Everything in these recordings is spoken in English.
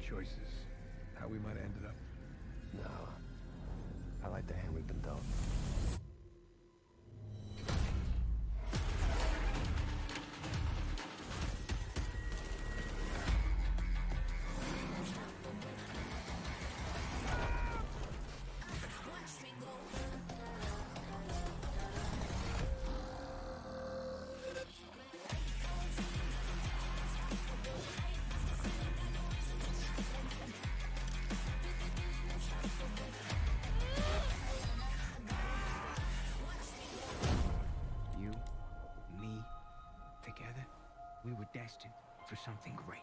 choices, how we might have ended up? No. I like the hand we've been dealt. We were destined for something great.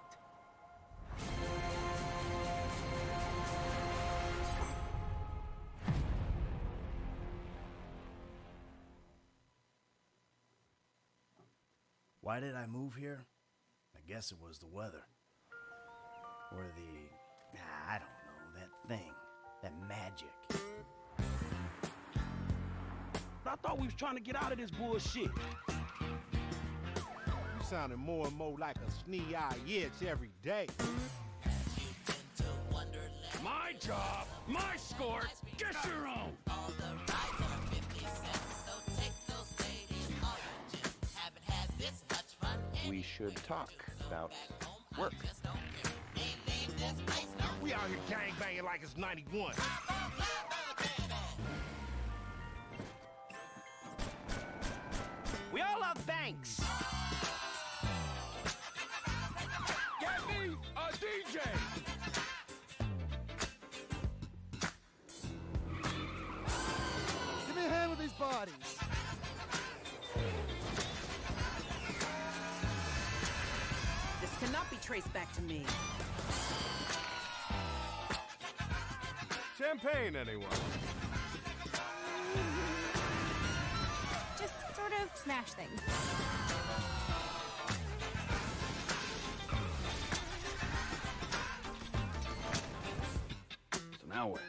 Why did I move here? I guess it was the weather. Or I don't know, that thing. That magic. I thought we was trying to get out of this bullshit. Sounding more and more like a snee-eye itch every day. My job, my score, get your own. We should talk about work. We out here gangbanging like it's 91. We all love banks. Get me a DJ. Give me a hand with these bodies. This cannot be traced back to me. Champagne, anyone? Just sort of smash things. So now what?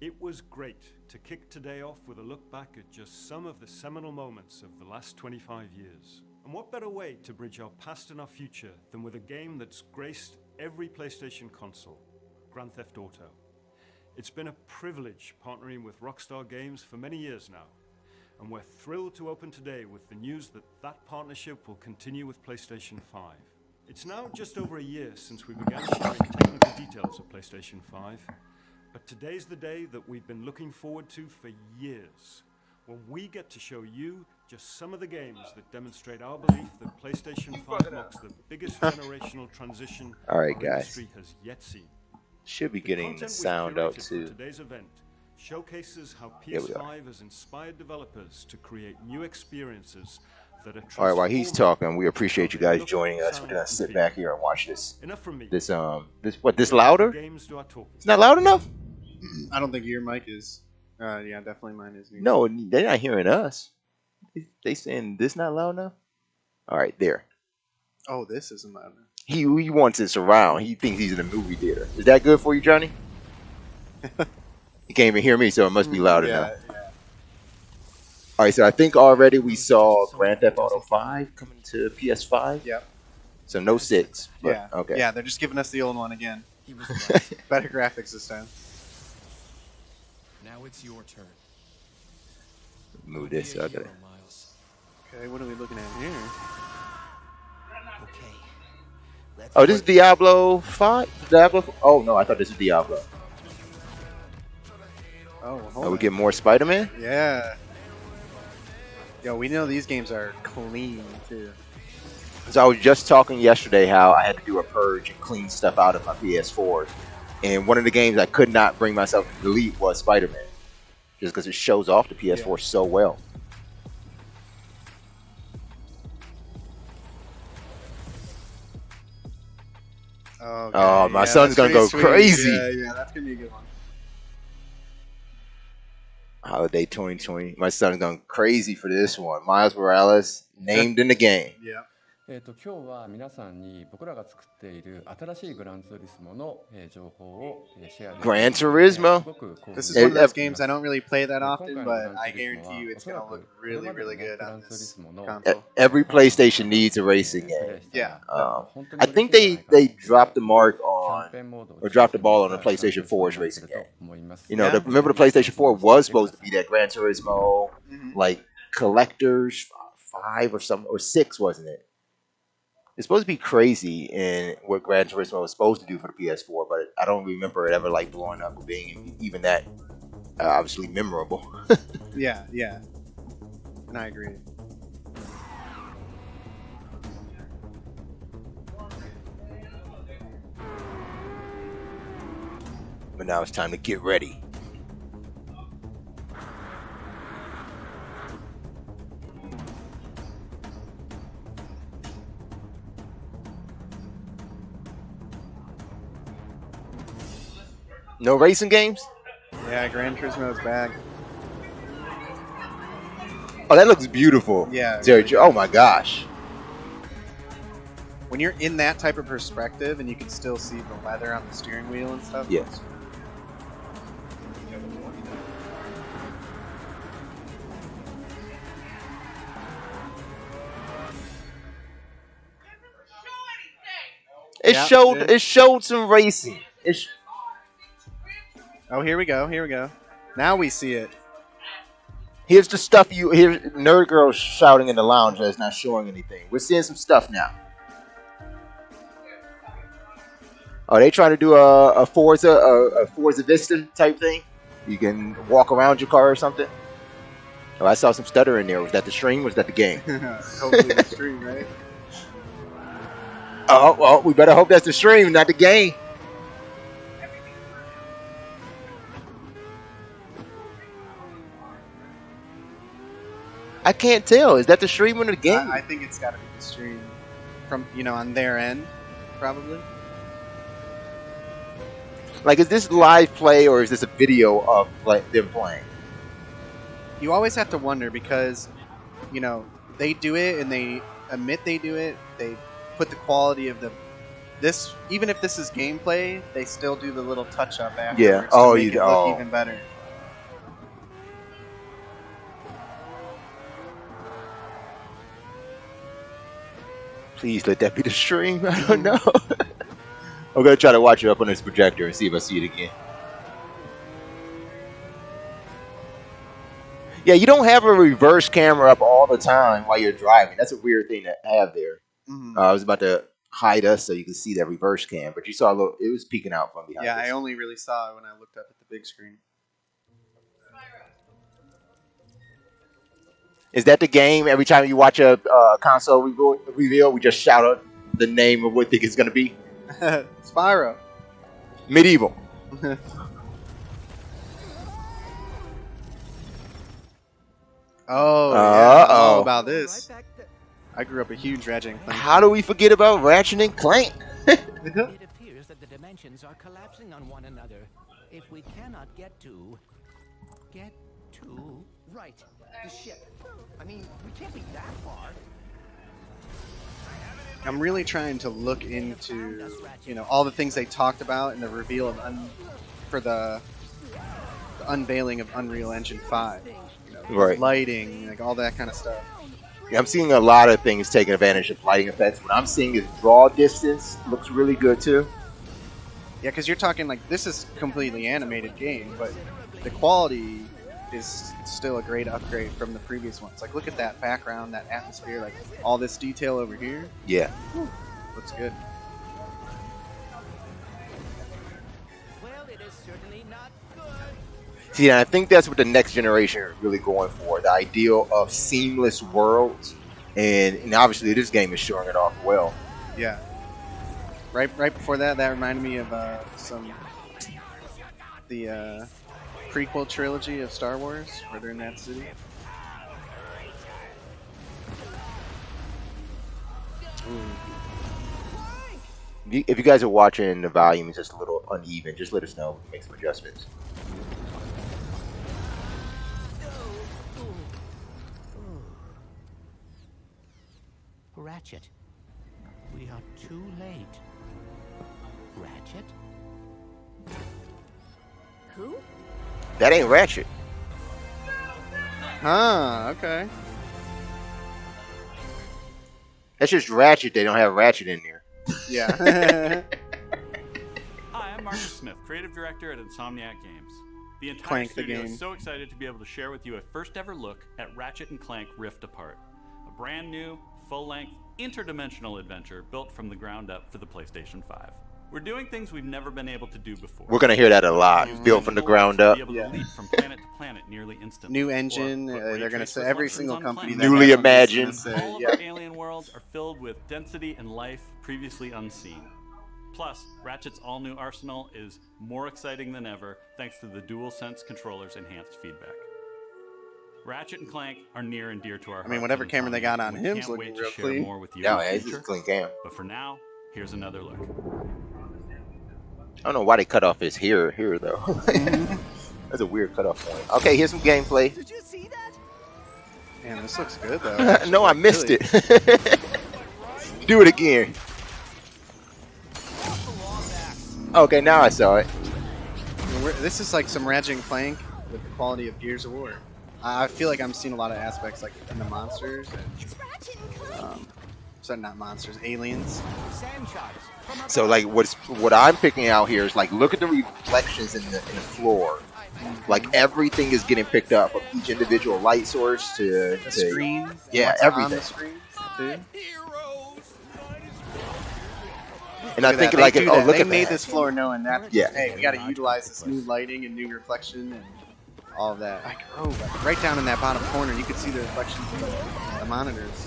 It was great to kick today off with a look back at just some of the seminal moments of the last 25 years. And what better way to bridge our past and our future than with a game that's graced every PlayStation console, Grand Theft Auto. It's been a privilege partnering with Rockstar Games for many years now, and we're thrilled to open today with the news that that partnership will continue with PlayStation 5. It's now just over a year since we began sharing technical details of PlayStation 5, but today's the day that we've been looking forward to for years, when we get to show you just some of the games that demonstrate our belief that PlayStation 5 marks the biggest generational transition our industry has yet seen. Should be getting the sound out too. Today's event showcases how PS5 has inspired developers to create new experiences that are. All right, while he's talking, we appreciate you guys joining us. We're gonna sit back here and watch this. Enough from me. This louder? It's not loud enough? I don't think your mic is. Yeah, definitely mine is. No, they're not hearing us. They saying this not loud enough? All right, there. Oh, this isn't loud enough. He wants it surround. He thinks he's in a movie theater. Is that good for you, Johnny? You can't even hear me, so it must be loud enough. Yeah. All right, so I think already we saw Grand Theft Auto 5 coming to PS5. Yep. So no 6. But, Yeah. Okay. Yeah, they're just giving us the old one again. He was right. Better graphics this time. Now it's your turn. Move this. Be a Okay. hero, Miles. Okay, what are we looking at here? Okay, Oh, this is Diablo 5? Diablo? Oh, no, I thought this was Diablo. Oh, hold Oh, we on. get more Spider-Man? Yeah. Yo, we know these games are clean too. So I was just talking yesterday how I had to do a purge and clean stuff out of my PS4. And one of the games I could not bring myself to delete was Spider-Man. Just because it shows off the PS4 so well. Okay, Oh, my yeah, son's that's going to go pretty sweet. crazy. Yeah, that's going to be a good one. Holiday 2020. My son's going crazy for this one. Miles Morales named in the game. Yeah. 今日は皆さんに僕らが作っている新しいグランツーリスモの情報をシェアできる Gran Turismo? This is one of those games I don't really play that often, but I guarantee you it's going to look really, really good on this console. Every PlayStation needs a racing game. Yeah. I think they dropped the mark on, or dropped the ball on the PlayStation 4's racing game. You know, remember the PlayStation 4 was supposed to be that Gran Turismo, like Collectors 5 or something, or 6, wasn't it? It's supposed to be crazy in what Gran Turismo was supposed to do for the PS4, but I don't remember it ever like blowing up or being even that obviously memorable. Yeah, yeah. And I agree. But now it's time to get ready. No racing games? Yeah, Gran Turismo's back. Oh, that looks beautiful. Yeah. Jerry, oh my gosh. When you're in that type of perspective and you can still see the leather on the steering wheel and stuff. Yes. It showed some racing. Oh, here we go. Here we go. Now we see it. Here's the stuff here's Nerd Girl shouting in the lounge that's not showing anything. We're seeing some stuff now. Are they trying to do a Forza Vista type thing? You can walk around your car or something? Oh, I saw some stutter in there. Was that the stream? Was that the game? Hopefully the stream, right? Oh, well, we better hope that's the stream, not the game. I can't tell. Is that the stream or the game? I think it's got to be the stream from, on their end, probably. Like, is this live play or is this a video of like them playing? You always have to wonder because, they do it and they admit they do it. They put the quality of this, even if this is gameplay, they still do the little touch up afterwards to make it look even better. Please let that be the stream. I don't know. I'm gonna try to watch it up on this projector and see if I see it again. Yeah, you don't have a reverse camera up all the time while you're driving. That's a weird thing to have there. I was about to hide us so you could see that reverse cam, but you saw a little. It was peeking out from behind. Yeah, I only really saw it when I looked up at the big screen. Is that the game? Every time you watch a console reveal, we just shout out the name of what think it's going to be? Spyro. Medieval. Oh, yeah. I know about this. I grew up a huge Ratchet and Clank. How do we forget about Ratchet and Clank? It appears that the dimensions are collapsing on one another. If we cannot get to right, the ship. I mean, we can't be that far. I'm really trying to look into, all the things they talked about in the reveal of for the unveiling of Unreal Engine 5. Right. Lighting, like all that kind of stuff. Yeah, I'm seeing a lot of things taking advantage of lighting effects. What I'm seeing is draw distance looks really good too. Yeah, because you're talking like this is completely animated game, but the quality is still a great upgrade from the previous ones. Like, look at that background, that atmosphere, like all this detail over here. Yeah. Looks good. See, and I think that's what the next generation is really going for, the ideal of seamless worlds. And obviously this game is showing it off well. Yeah. Right before that reminded me of the prequel trilogy of Star Wars, where they're in that city. If you guys are watching, the volume is just a little uneven, just let us know. Make some adjustments. Ratchet. We are too late. Ratchet? Who? That ain't Ratchet. Okay. That's just Ratchet. They don't have Ratchet in there. Yeah. Hi, I'm Marcus Smith, creative director at Insomniac Games. The entire Clank the studio game. is so excited to be able to share with you a first ever look at Ratchet & Clank Rift Apart, a brand new, full-length, interdimensional adventure built from the ground up for the PlayStation 5. We're doing things we've never been able to do before. We're gonna hear that a lot. Built from the ground up. Be able to leap from planet to planet nearly instantly. New engine. They're going to say every single company. That Newly has one is imagined. gonna say, All of our alien worlds are filled with density and life previously unseen. Plus, Ratchet's all-new arsenal is more exciting than ever thanks to the DualSense controller's enhanced feedback. Ratchet and Clank are near and dear to our hearts. I mean, whatever at camera they got on Insomniac, and him's we can't looking wait to real share clean. more with you Yeah, in the it's future. just a clean cam. But for now, here's another look. I don't know why they cut off his here though. That's a weird cutoff point. Okay, here's some gameplay. Did you see that? Man, this looks good though. No, I missed it. Do it again. Okay, now I saw it. This is like some Ratchet and Clank with the quality of Gears of War. I feel like I'm seeing a lot of aspects like in the monsters and so not monsters, aliens. So like what I'm picking out here is like look at the reflections in the floor. Like everything is getting picked up from each individual light source to The screen. Yeah, what's everything. on the screen too. And I Look at think that. like They do oh that. look they at made that. this floor knowing that. Yeah. Hey, we got to utilize this new lighting and new reflection and all of that. Like right down in that bottom corner, you could see the reflections of the monitors.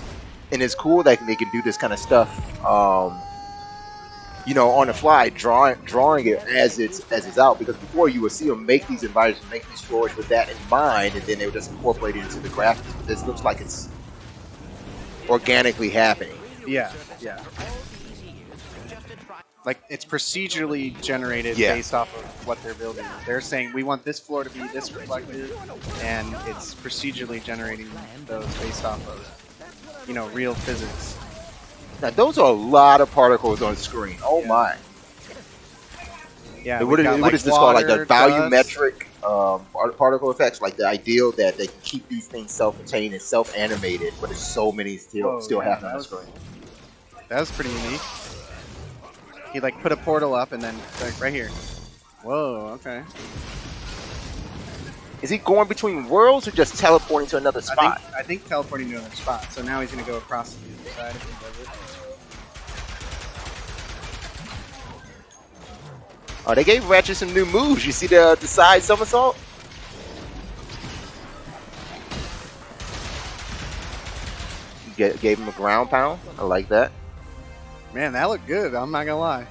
And it's cool that they can do this kind of stuff. You know, on the fly, drawing it as it's out. Because before you would see them make these environments, make these floors with that in mind, and then they would just incorporate it into the graphics. But this looks like it's organically happening. Yeah, yeah. Like it's procedurally generated based off of what they're building. They're saying we want this floor to be this reflective, and it's procedurally generating those based off of, you know, real physics. Now those are a lot of particles on the screen. Oh my! Yeah. What is this called? Like the volumetric particle effects, like the ideal that they can keep these things self-contained and self-animated, but there's so many still happening on the screen. That was pretty unique. He like put a portal up and then like right here. Whoa, okay. Is he going between worlds or just teleporting to another spot? I think teleporting to another spot. So now he's gonna go across to the other side if he does it. Oh, they gave Ratchet some new moves. You see the side somersault? Gave him a ground pound. I like that. Man, that looked good. I'm not gonna lie.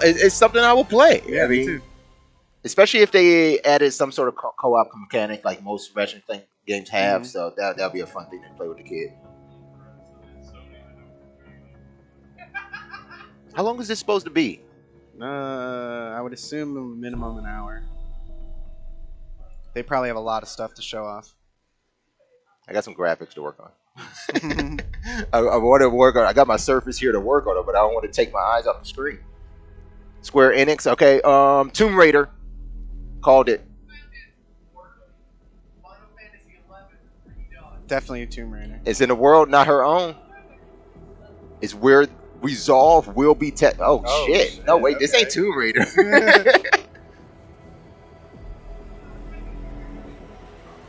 It's something I will play. Yeah, I me mean, too. especially if they added some sort of co-op mechanic like most Ratchet games have. So that'll be a fun thing to play with the kid. How long is this supposed to be? I would assume a minimum an hour. They probably have a lot of stuff to show off. I got some graphics to work on. I want to work on. I got my Surface here to work on it, but I don't want to take my eyes off the screen. Square Enix, okay. Tomb Raider, called it. Definitely a Tomb Raider. It's in a world not her own. It's where Resolve will be. Oh shit! No wait, this ain't Tomb Raider.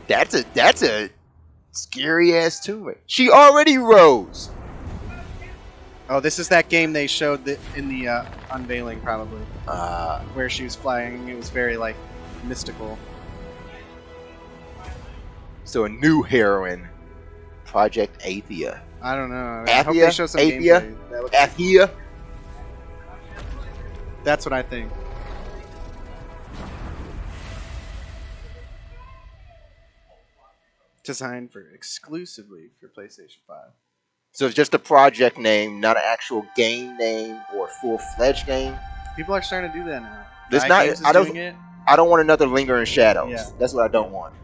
That's a scary ass Tomb Raider. She already rose. Oh, this is that game they showed in the unveiling, probably. Where she was flying. It was very like mystical. So a new heroine, Project Athia. I don't know. I hope they show some Athia? gameplay. That looks- Athia? That's what I think. Designed for exclusively for PlayStation 5. So it's just a project name, not an actual game name or full-fledged game. People are starting to do that now. There's Riot not. Games is I don't. doing it. I don't want another lingering shadows. Yeah. That's what I don't want.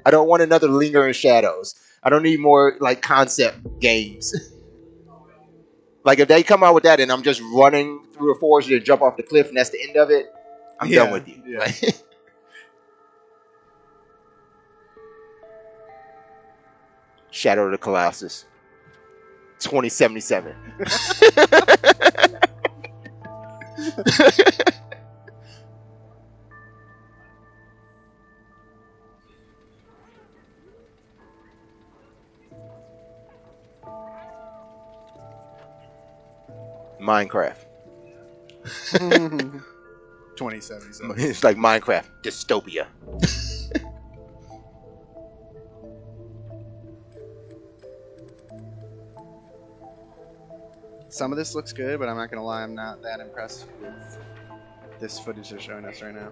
I don't want another lingering shadows. I don't need more like concept games. Like if they come out with that and I'm just running through a forest and jump off the cliff and that's the end of it, I'm done with you. Yeah. Shadow of the Colossus, 2077. Minecraft. 2077. It's like Minecraft dystopia. Some of this looks good, but I'm not gonna lie, I'm not that impressed with this footage they're showing us right now.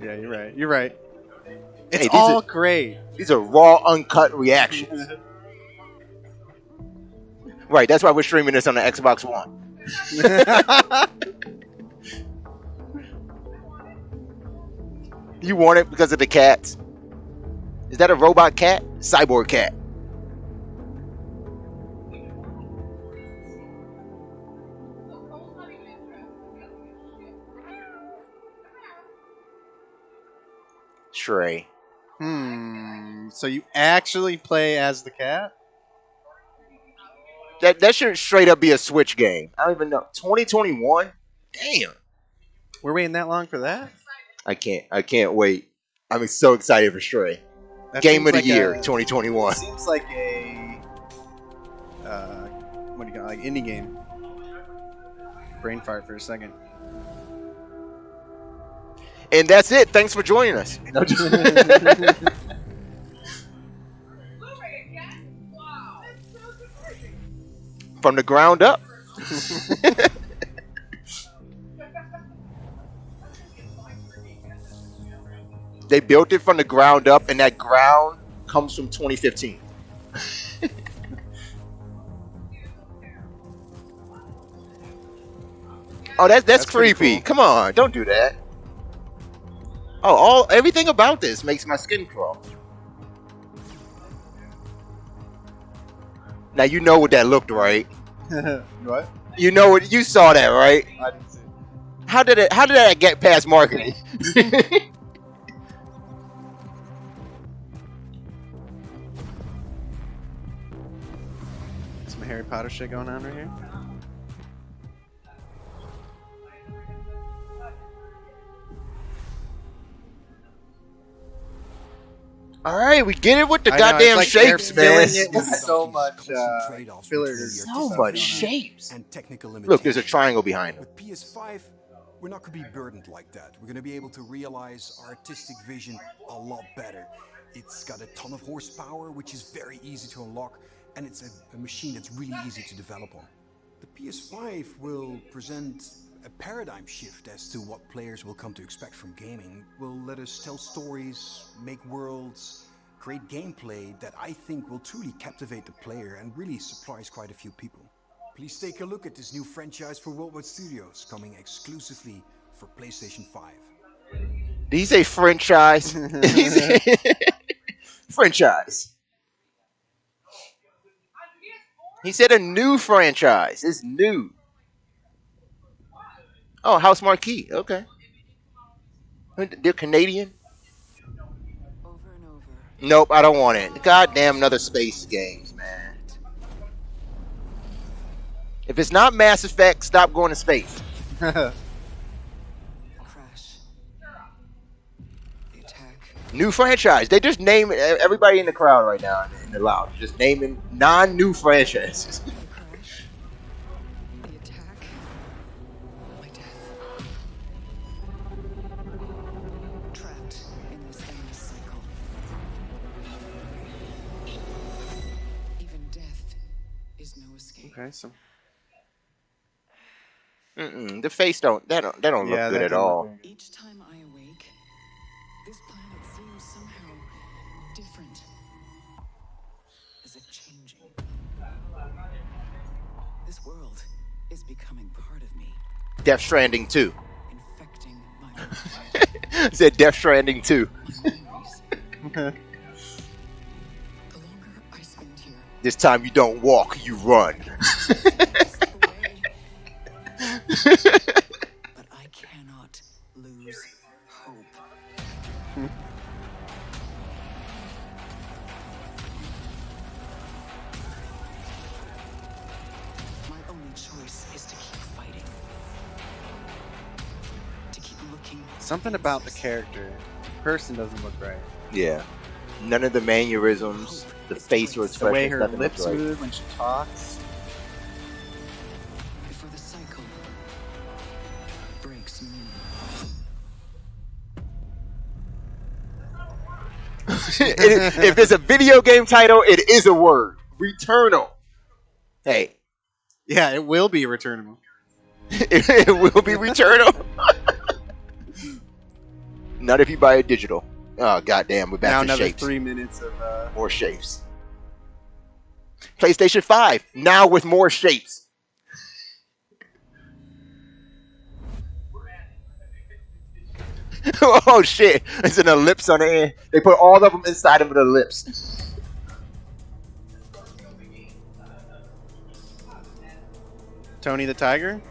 Yeah, you're right. You're right. It's all great. These are raw, uncut reactions. Right, that's why we're streaming this on the Xbox One. You want it because of the cats? Is that a robot cat? Cyborg cat. Shrey. So you actually play as the cat? That should straight up be a Switch game. I don't even know. 2021? Damn. We're waiting that long for that? I can't wait. I'm so excited for Stray. That Game of the seems like year, a- 2021. Seems like a what do you call it? Like indie game. Brain fart for a second. And that's it. Thanks for joining us. From the ground up. They built it from the ground up, and that ground comes from 2015. Oh, that's creepy. cool. Come on, don't do that. Oh, everything about this makes my skin crawl. Now you know what that looked, right? What? You know what you saw that, right? I didn't see it. How did that get past marketing? Some Harry Potter shit going on right here. All right, we get it with the I know, it's goddamn like shapes, they're man. filling it with so much filler. So much shapes. And technical Look, there's a triangle behind him. With PS5, we're not going to be burdened like that. We're going to be able to realize our artistic vision a lot better. It's got a ton of horsepower, which is very easy to unlock, and it's a machine that's really easy to develop on. The PS5 will present a paradigm shift as to what players will come to expect from gaming. Will let us tell stories, make worlds, create gameplay that I think will truly captivate the player and really surprise quite a few people. Please take a look at this new franchise for Worldwide Studios, coming exclusively for PlayStation 5. Did he say franchise? Franchise. He said a new franchise. It's new. Oh, House Marquee. Okay. They're Canadian? Nope, I don't want it. Goddamn another space games, man. If it's not Mass Effect, stop going to space. New franchise. They just name everybody in the crowd right now in the lounge. Just naming non-new franchises. Okay, so The face don't look good at all. Each time I awake, this planet seems somehow different. As if changing. This world is becoming part of me. Death Stranding 2. Infecting my mind. Said Death Stranding 2. This time you don't walk, you run. But I cannot lose hope. My only choice is to keep fighting. To keep looking. something about the character. The person doesn't look right. Yeah. None of the mannerisms, the facial expressions. The way her nothing lips looks right. move when she talks. Before the cycle breaks me. If it's a video game title, it is a word. Returnal. Hey. Yeah, it will be returnable. It will be returnal. Not if you buy it digital. Oh, goddamn. We're back Now to another shapes. 3 minutes of... More shapes. PlayStation 5. Now with more shapes. Oh, shit. It's an ellipse on the end. They put all of them inside of an ellipse. Tony the Tiger?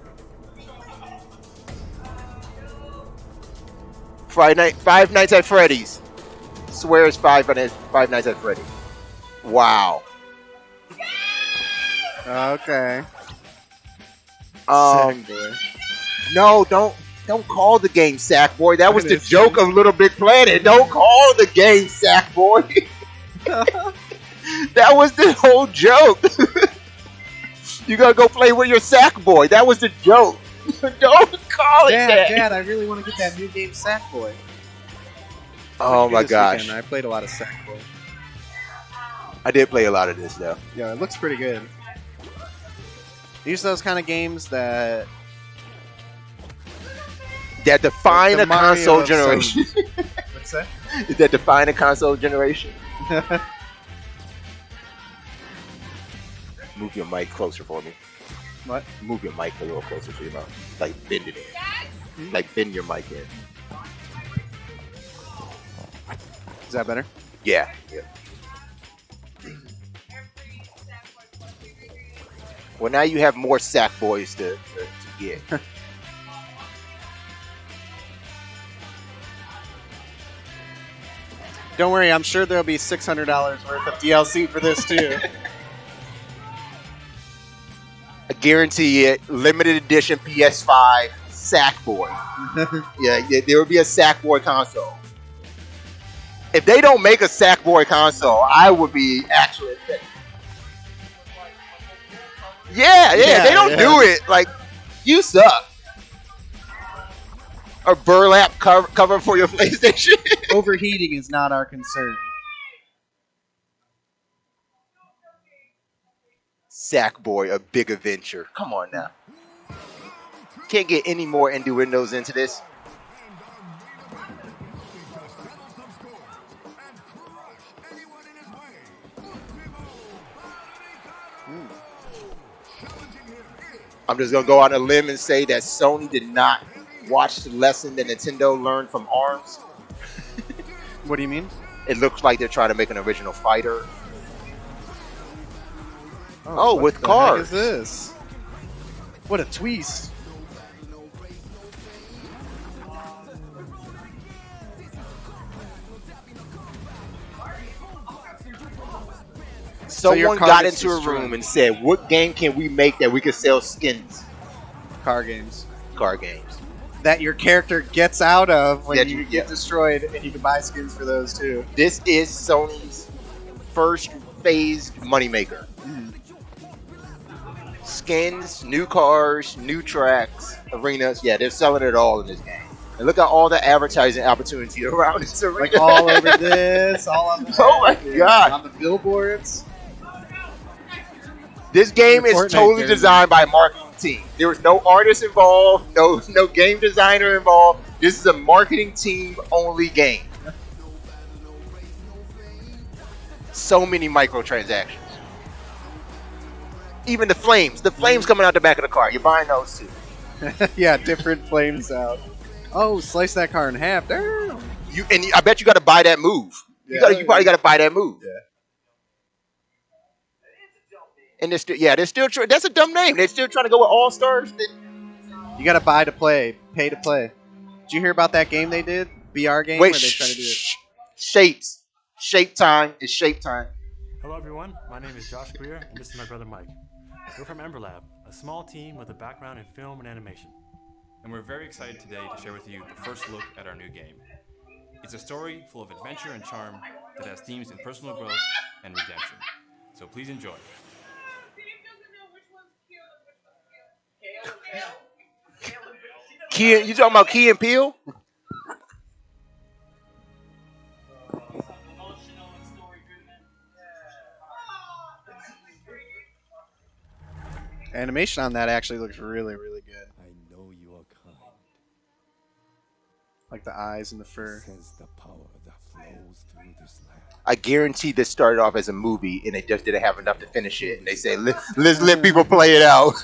Five Nights at Freddy's. Swears Five Nights at Freddy's. Wow. Okay. Sackboy. No, don't call the game Sackboy. That was the joke of Little Big Planet. Don't call the game Sackboy. That was the whole joke. You gotta go play with your Sackboy. That was the joke. Don't call it that. Dad, I really want to get that new game Sackboy. Oh my gosh. I played a lot of Sackboy. I did play a lot of this though. Yeah, it looks pretty good. These are those kind of games that define a console generation. What's that? That define a console generation. Move your mic closer for me. What? Move your mic a little closer to your mouth. Like bend it in. Like bend your mic in. Is that better? Yeah. Well, now you have more Sackboys to get. Don't worry, I'm sure there'll be $600 worth of DLC for this too. I guarantee it. Limited edition PS5 Sackboy. Yeah, there will be a Sackboy console. If they don't make a Sackboy console, I would be actually. Yeah, they don't do it. Like, you suck. A burlap cover for your PlayStation. Overheating is not our concern. Sackboy, a big adventure. Come on now. Can't get any more innuendos into this. I'm just going to go on a limb and say that Sony did not watch the lesson that Nintendo learned from ARMS. What do you mean? It looks like they're trying to make an original fighter. Oh, with cars. What the heck is this? What a twist. Someone got into a room and said, what game can we make that we can sell skins? Car games. Car games. That your character gets out of when you get destroyed, and you can buy skins for those too. This is Sony's first phased moneymaker. Skins, new cars, new tracks, arenas. Yeah, they're selling it all in this game. And look at all the advertising opportunity around this arena. Like all over this, all on the oh my god. On the billboards. This game is Fortnite, totally Jeremy. designed by a marketing team. There was no artist involved, no game designer involved. This is a marketing team only game. So many microtransactions. Even the flames coming out the back of the car. You're buying those too. Yeah, different flames out. Oh, slice that car in half. Damn. I bet you got to buy that move. You probably got to buy that move. Yeah. And they're still that's a dumb name. They're still trying to go with All Stars. You got to buy to play, pay to play. Did you hear about that game they did? BR game Wait, where they try to do it. Shapes. Shape time. It's shape time. Hello everyone, my name is Josh Greer, and this is my brother Mike. We're from Ember Lab, a small team with a background in film and animation. And we're very excited today to share with you the first look at our new game. It's a story full of adventure and charm that has themes in personal growth and redemption. So please enjoy. Key, you talking about Key and Peele? Animation on that actually looks really, really good. I know you are kind. Like the eyes and the fur. Sense the power that flows through this land. I guarantee this started off as a movie and they just didn't have enough to finish it. And they said, let's let people play it out.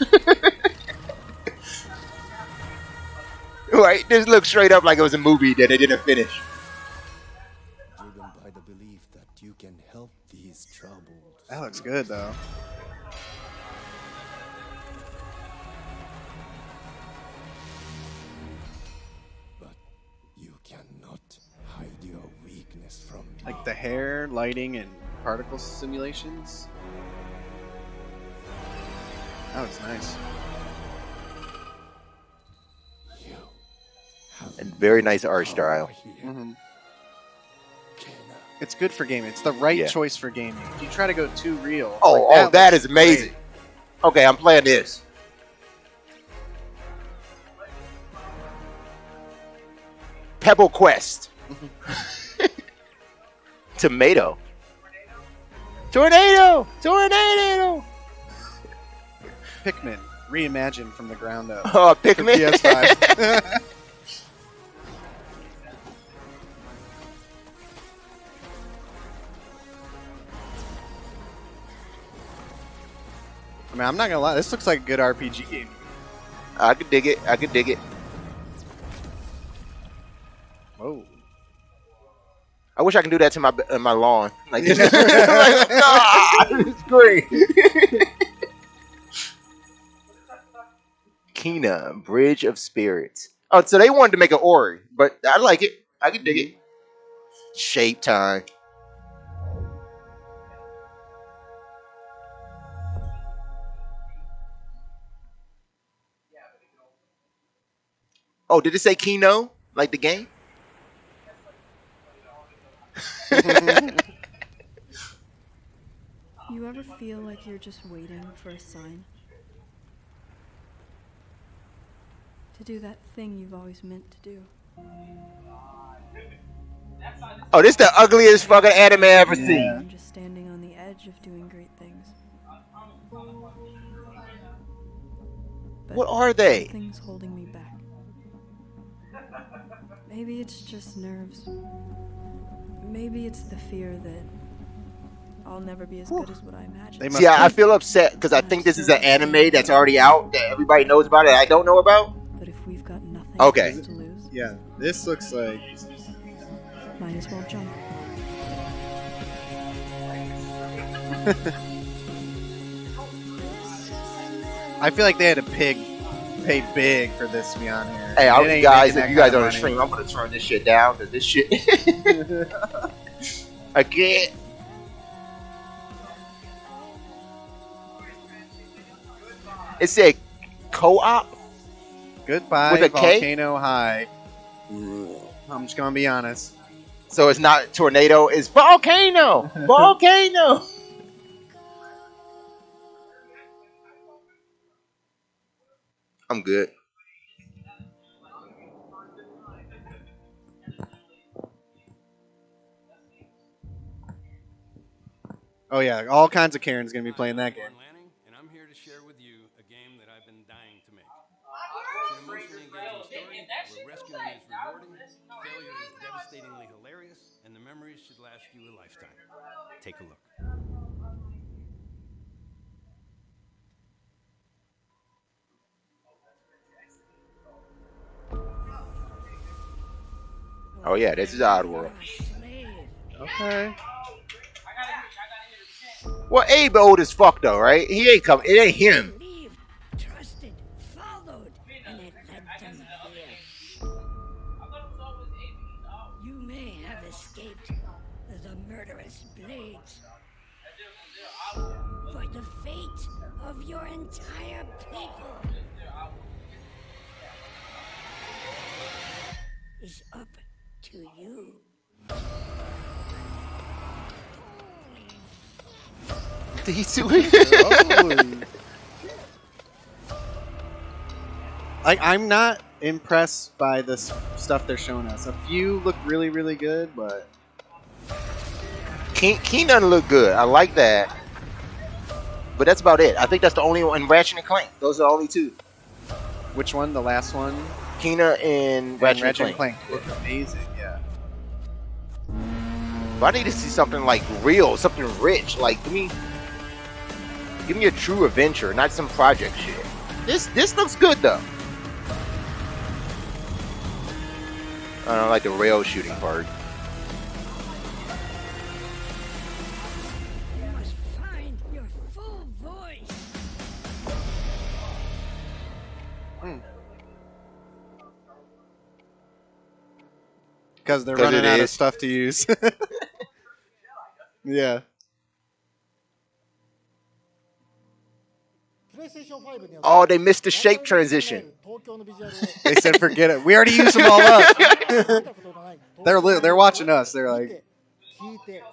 Right? This looks straight up like it was a movie that they didn't finish. Driven by the belief that you can help these troubles. That looks good though. But you cannot hide your weakness from me. Like the hair, lighting, and particle simulations. That looks nice. And very nice art style. Mm-hmm. It's good for gaming. It's the right choice for gaming. If you try to go too real. Oh, that is amazing. Great. Okay, I'm playing this. Pebble Quest. Tomato. Tornado. Pikmin reimagined from the ground up. Oh, Pikmin. PS5. I mean, I'm not gonna lie. This looks like a good RPG game. I could dig it. Whoa. I wish I could do that to my lawn. Like, it's great. Kina, Bridge of Spirits. Oh, so they wanted to make an Ori, but I like it. I can dig it. Shape time. Oh, did it say Kino? Like the game? You ever feel like you're just waiting for a sign? To do that thing you've always meant to do. Oh, this the ugliest fucking anime I ever seen. I'm just standing on the edge of doing great things. But what are they? Something's holding me back. Maybe it's just nerves. Maybe it's the fear that I'll never be as good as what I imagined. See, I feel upset because I think this is an anime that's already out that everybody knows about it. I don't know about. But if we've got nothing okay. to lose, yeah, this looks like. Might as well jump. I feel like they had to pay big for this to be on here. Hey, if you guys are on the stream, I'm gonna turn this shit down because this shit. I can't. It said co-op. Goodbye, with a Volcano High. I'm just gonna be honest. So it's not tornado, it's volcano. Volcano. I'm good. Oh yeah, all kinds of Karen's gonna be playing that game. Where rescuing is rewarding, failure is devastatingly hilarious, and the memories should last you a lifetime. Take a look. Oh yeah, this is Oddworld. Okay. Well, Abe old as fuck though, right? He ain't coming. It ain't him. Believed, trusted, followed, and it led them here. You may have escaped the murderous blades, but the fate of your entire people is up to you. He's doing Like, I'm not impressed by this stuff they're showing us. A few look really, really good, but Keen doesn't look good. I like that, but that's about it. I think that's the only one. Ratchet and Clank. Those are the only two. Which one? The last one? Kena and Ratchet and Clank. Look amazing, yeah. But I need to see something like real, something rich. Like give me a true adventure, not some project shit. This looks good though. I don't like the rail shooting part. You must find your full voice. Because they're running out of stuff to use. Yeah. Oh, they missed the shape transition. They said forget it. We already used them all up. They're watching us. They're like, 聞いて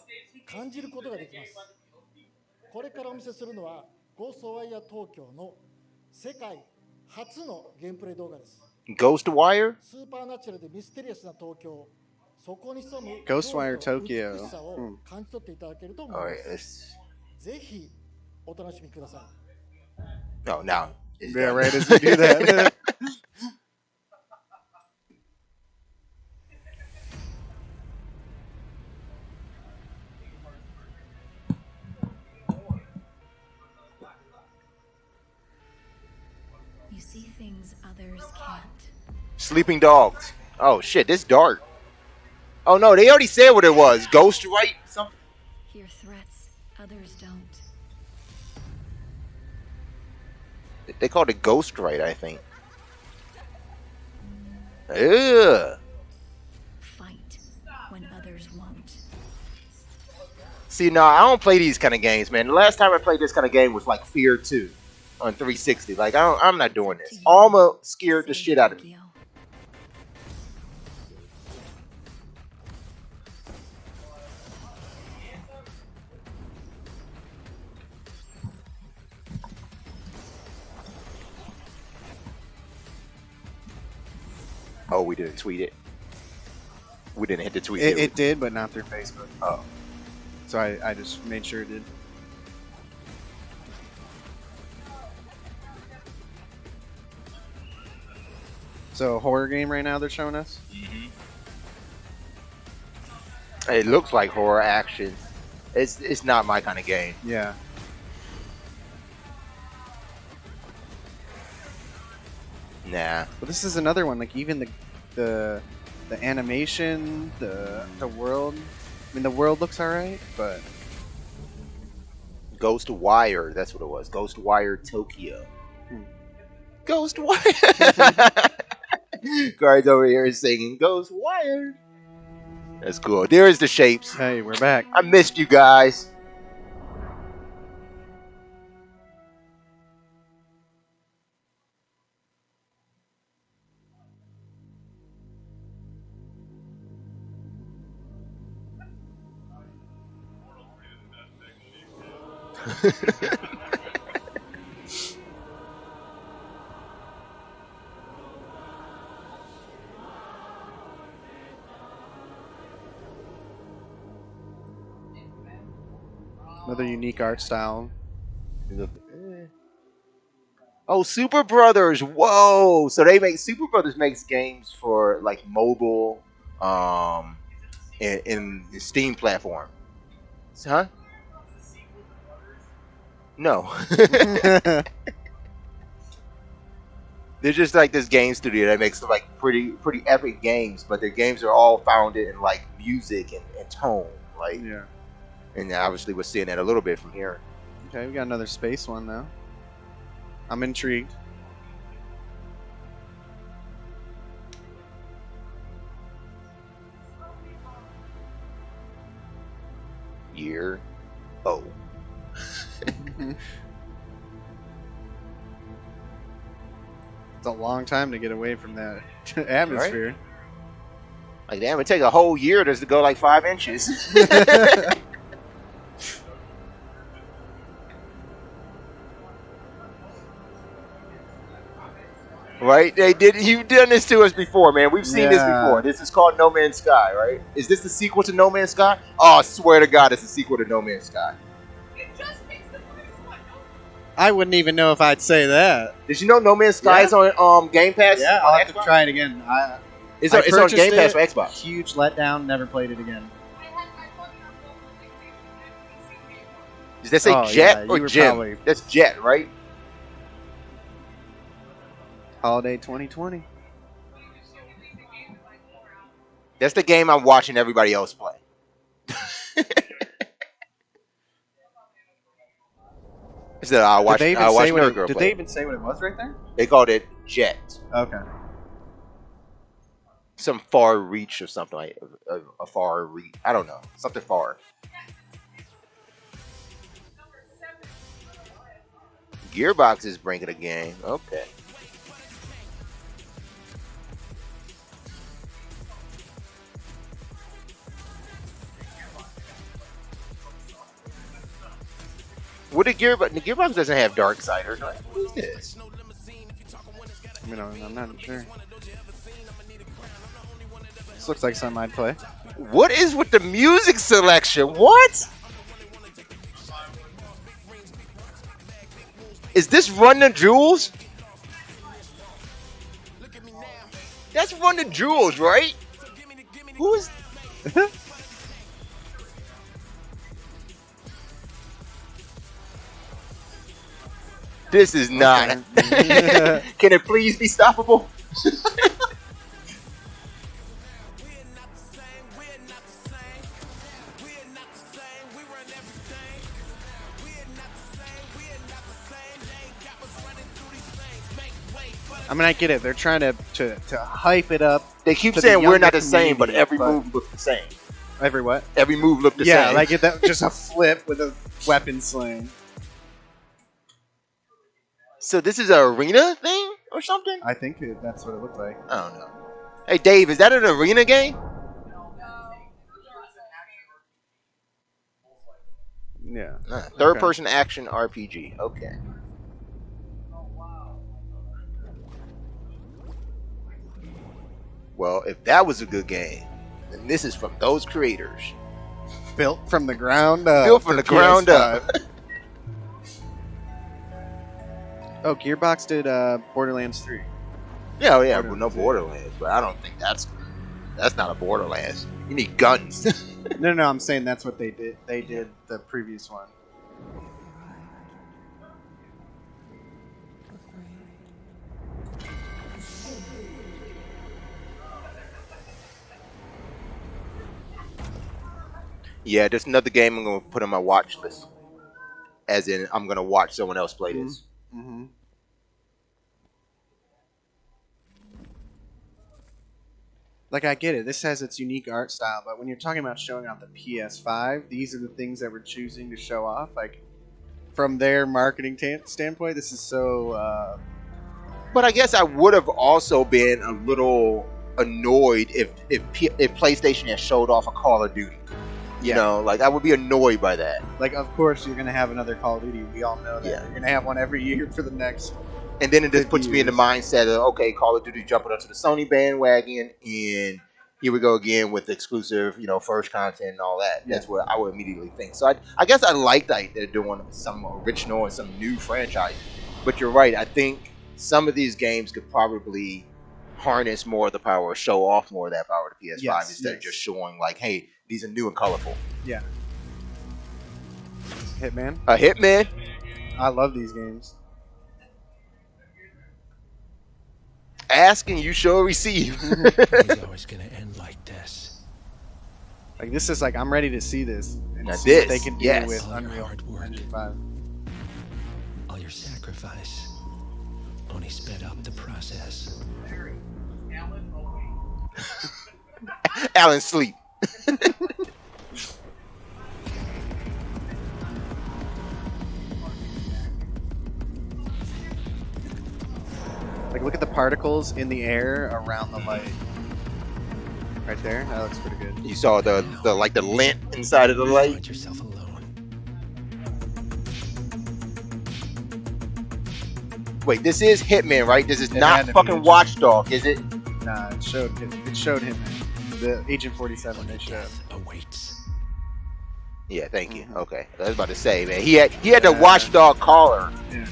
感じることができます。これからお見せするのはゴーストワイヤー東京の世界初のゲームプレイ動画です。Ghostwire? スーパーナチュラルでミステリアスな東京、そこに潜む Ghostwire Tokyo. 美しさを感じ取っていただけると思いま Alright, す。ぜひお楽しみください。 No, now. Yeah, right as you do that. You see things others can't. Sleeping dogs. Oh shit, this dark. Oh no, they already said what it was. Ghost right? Something. Hear threats others don't. They called it Ghost right, I think. Ugh. Fight when others won't. See, no, I don't play these kind of games, man. The last time I played this kind of game was like Fear 2 on 360. Like, I'm not doing this. Alma scared the shit out of me. Oh, we didn't tweet it. We didn't hit the tweet. It did, but not through Facebook. Oh. So I just made sure it did. So, horror game right now they're showing us? Mm-hmm. It looks like horror action. It's not my kind of game. Yeah. Nah. But this is another one. Like even the animation, the world. I mean, the world looks alright, but Ghostwire. That's what it was. Ghostwire Tokyo. Ghostwire. Guards over here is singing Ghostwire. That's cool. There is the shapes. Hey, we're back. I missed you guys. Another unique art style. Oh, Super Brothers. Whoa. So they make Super Brothers makes games for like mobile, in the Steam platform. Huh? No. They're just like this game studio that makes like pretty epic games, but their games are all founded in like music and tone. Like, Yeah. and obviously we're seeing that a little bit from here. Okay, we got another space one now. I'm intrigued. Year. Oh. It's a long time to get away from that atmosphere. Right? Like, damn, it take a whole year just to go like 5 inches. Right? You've done this to us before, man. We've seen this before. This is called No Man's Sky, right? Is this the sequel to No Man's Sky? Oh, I swear to God, it's the sequel to No Man's Sky. I wouldn't even know if I'd say that. Did you know No Man's Sky is on Game Pass? Yeah, I'll have to try it again. It's on Game Pass for Xbox. Huge letdown. Never played it again. Does that say Jet or Jim? That's Jet, right? Holiday 2020. That's the game I'm watching everybody else play. I watched Nerd Did they even say what it was right there? They called it Jet. Okay. Some far reach or something like a far reach. I don't know. Something far. Gearbox is bringing a game. Okay. What did Gearbox? The Gearbox doesn't have Darksiders. Right? What is this? I mean, I'm not sure. This looks like something I'd play. What is with the music selection? What? Is this Run the Jewels? That's Run the Jewels, right? Who is? This is not. Okay. Can it please be stoppable? I mean, I get it. They're trying to hype it up. They keep saying we're not the same, but every move looks the same. Every what? Every move looked the same. Yeah, like that, just a flip with a weapon sling. So this is an arena thing or something? I think that's what it looked like. I don't know. Hey, Dave, is that an arena game? Yeah. Third-person action RPG. Okay. Well, if that was a good game, then this is from those creators. Built from the ground up. Built from the ground up. Oh, Gearbox did Borderlands 3. Yeah, but no Borderlands. But I don't think that's not a Borderlands. You need guns. No, I'm saying that's what they did. They did the previous one. Yeah, there's another game I'm going to put on my watch list. As in, I'm going to watch someone else play this. Mm-hmm. Like, I get it. This has its unique art style, but when you're talking about showing off the PS5, these are the things that we're choosing to show off. Like, from their marketing standpoint, this is so... But I guess I would have also been a little annoyed if PlayStation had showed off a Call of Duty. You know, like, I would be annoyed by that. Like, of course you're going to have another Call of Duty. We all know that. Yeah. You're going to have one every year for the next... And then it just puts me in the mindset of, okay, Call of Duty jumping onto the Sony bandwagon, and here we go again with exclusive, first content and all that. That's what I would immediately think. So I guess I like that they're doing some original and some new franchises. But you're right. I think some of these games could probably harness more of the power, or show off more of that power to PS5 Yes, instead of just showing like, hey, these are new and colorful. Yeah. Hitman. A Hitman. I love these games. Ask and you shall receive. It's always gonna end like this. Like this is like I'm ready to see this and Now see what they this, can do yes. with All your Unreal hard work. Engine 5. All your sacrifice only sped up the process. Alan sleep. Like look at the particles in the air around the light. Right there. That looks pretty good. You saw the like the lint inside of the light. Find yourself alone. Wait, this is Hitman, right? This is It not had to be fucking Hitman. Watchdog, is it? Nah, it showed Hitman. The Agent 47 they showed. Awaits. Yeah, thank you. Okay, I was about to say, man, he had the Watchdog collar. Yeah.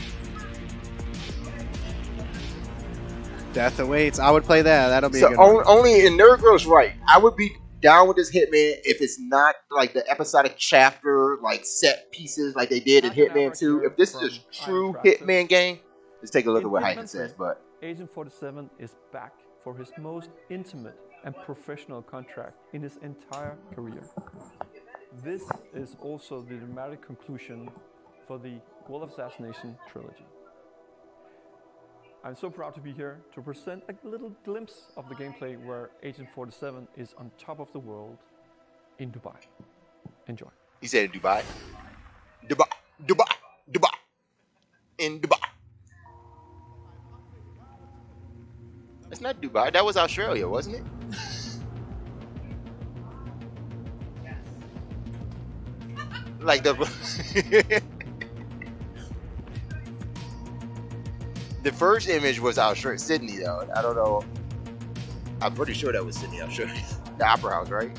Death awaits. I would play that. That'll be a So good one. only and Nerd Girl's right. I would be down with this Hitman if it's not like the episodic chapter, like set pieces like they did in Hitman 2. If this is a true Hitman game, let's take a look at what Hyman says. But Agent 47 is back for his most intimate and professional contract in his entire career. This is also the dramatic conclusion for the World of Assassination trilogy. I'm so proud to be here to present a little glimpse of the gameplay where Agent 47 is on top of the world in Dubai. Enjoy. he said in Dubai. Dubai. In Dubai. That's not Dubai. That was Australia, wasn't it? Like the the first image was Australia, Sydney though. I don't know. I'm pretty sure that was Sydney, Australia. The Opera House, right?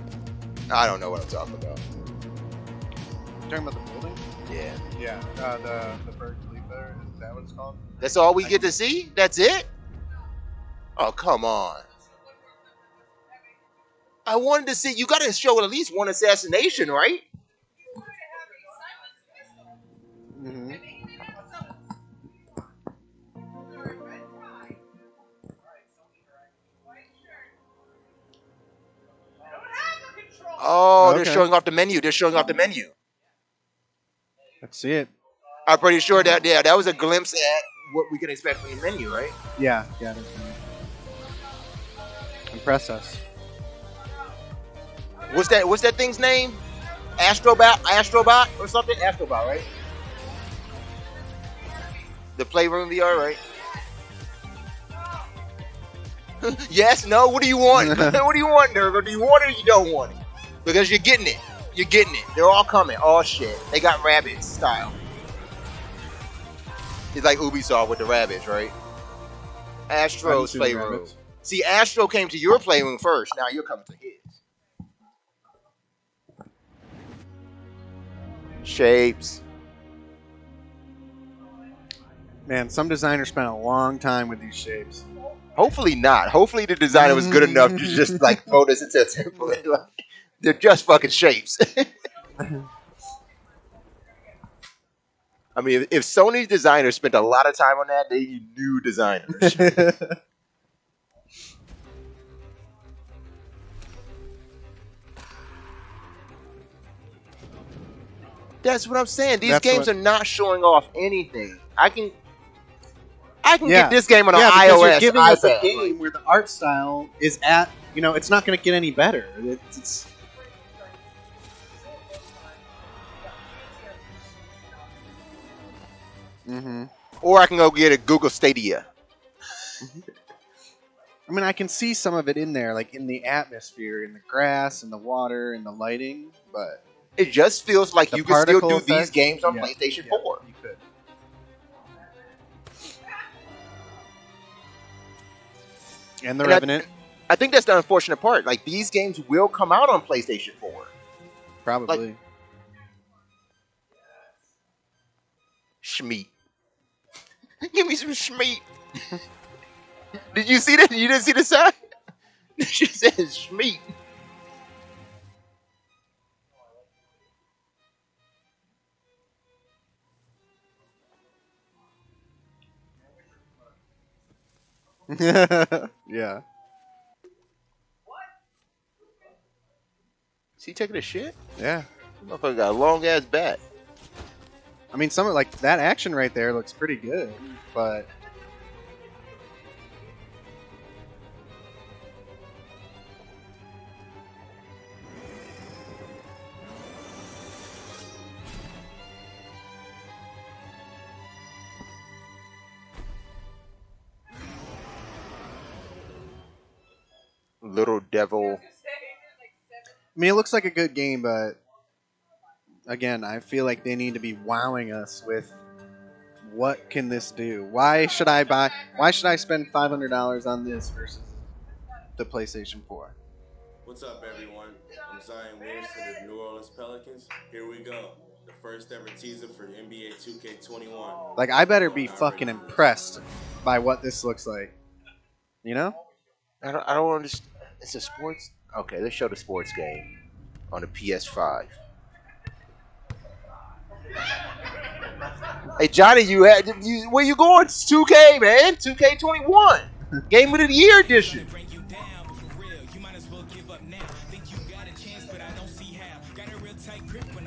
I don't know what I'm talking about. You talking about the building? Yeah. Yeah. The Burj Khalifa. Is that what it's called? That's all we get to see? That's it? Oh, come on. I wanted to see. You got to show at least one assassination, right? Mm-hmm. Oh, they're Okay. showing off the menu. They're showing off the menu. Let's see it. I'm pretty sure that that was a glimpse at what we can expect from the menu, right? Yeah. Yeah. That's good. Impress us. What's that thing's name? Astrobot or something? Astrobot, right? The Playroom VR, right? Yes, no, what do you want? What do you want, Nurgle? Do you want it or you don't want it? Because you're getting it. You're getting it. They're all coming. Oh shit. They got rabbits style. It's like Ubisoft with the rabbits, right? Astro's Playroom. Rabbits. See, Astro came to your Playroom first. Now you're coming to his. Shapes. Man, some designers spent a long time with these shapes. Hopefully not. Hopefully the designer was good enough to just like throw this into a template. Like, they're just fucking shapes. I mean, if Sony's designers spent a lot of time on that, they need new designers. That's what I'm saying. These games are not showing off anything. I can get this game on an because iOS, you're giving us a iPad. game where the art style is at, it's not going to get any better. It's Or I can go get a Google Stadia. I mean, I can see some of it in there, like in the atmosphere, in the grass, in the water, in the lighting, but it just feels like the you can still do particle these effect, games on yeah, PlayStation yeah, 4. You could. And the Revenant. I think that's the unfortunate part. Like, these games will come out on PlayStation 4. Probably. Like, Schmeat. Give me some schmeat. Did you see that? You didn't see the sign? She said schmeat. Yeah. Is he taking a shit? Yeah. Motherfucker got a long ass bat. I mean, some of like that action right there looks pretty good, but Little devil. I mean, it looks like a good game, but again, I feel like they need to be wowing us with what can this do? Why should I buy? Why should I spend $500 on this versus the PlayStation 4? What's up, everyone? I'm Zion Williamson of the New Orleans Pelicans. Here we go. The first ever teaser for NBA 2K21. Like, I better be fucking impressed by what this looks like. You know? I don't understand. It's a sports. Okay, let's show the sports game on the PS5. Hey Johnny, where you going? It's 2K, man. 2K21. Game of the Year edition.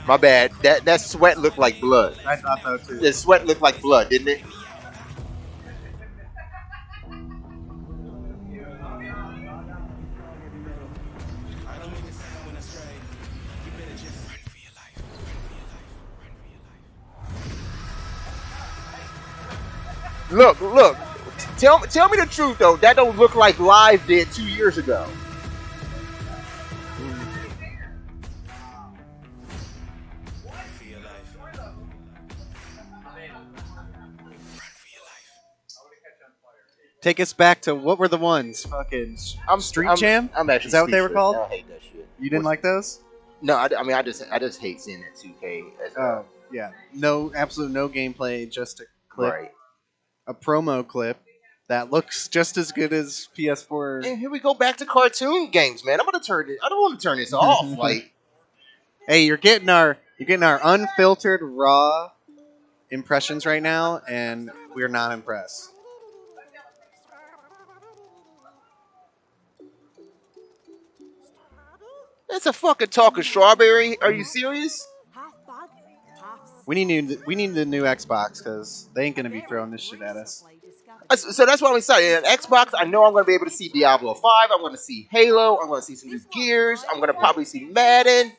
My bad. That sweat looked like blood. I thought so too. The sweat looked like blood, didn't it? Look. Tell me the truth though. That don't look like Live did 2 years ago. Take us back to what were the ones? Fucking Street Jam? I'm actually Is that what they were speechless. called? I hate that shit. You didn't like those? No, I mean I just hate seeing that 2K. Oh, yeah. No, absolute no gameplay, just a clip. Right. A promo clip that looks just as good as PS4. And here we go back to cartoon games, man. I don't want to turn this off. Like, hey, you're getting our unfiltered raw impressions right now, and we're not impressed. that's a fucking talking strawberry. Are you serious? We need the new Xbox because they ain't gonna be throwing this shit at us. So that's why I'm excited. On Xbox, I know I'm going to be able to see Diablo 5. I'm going to see Halo. I'm going to see some new Gears. I'm going to probably see Madden.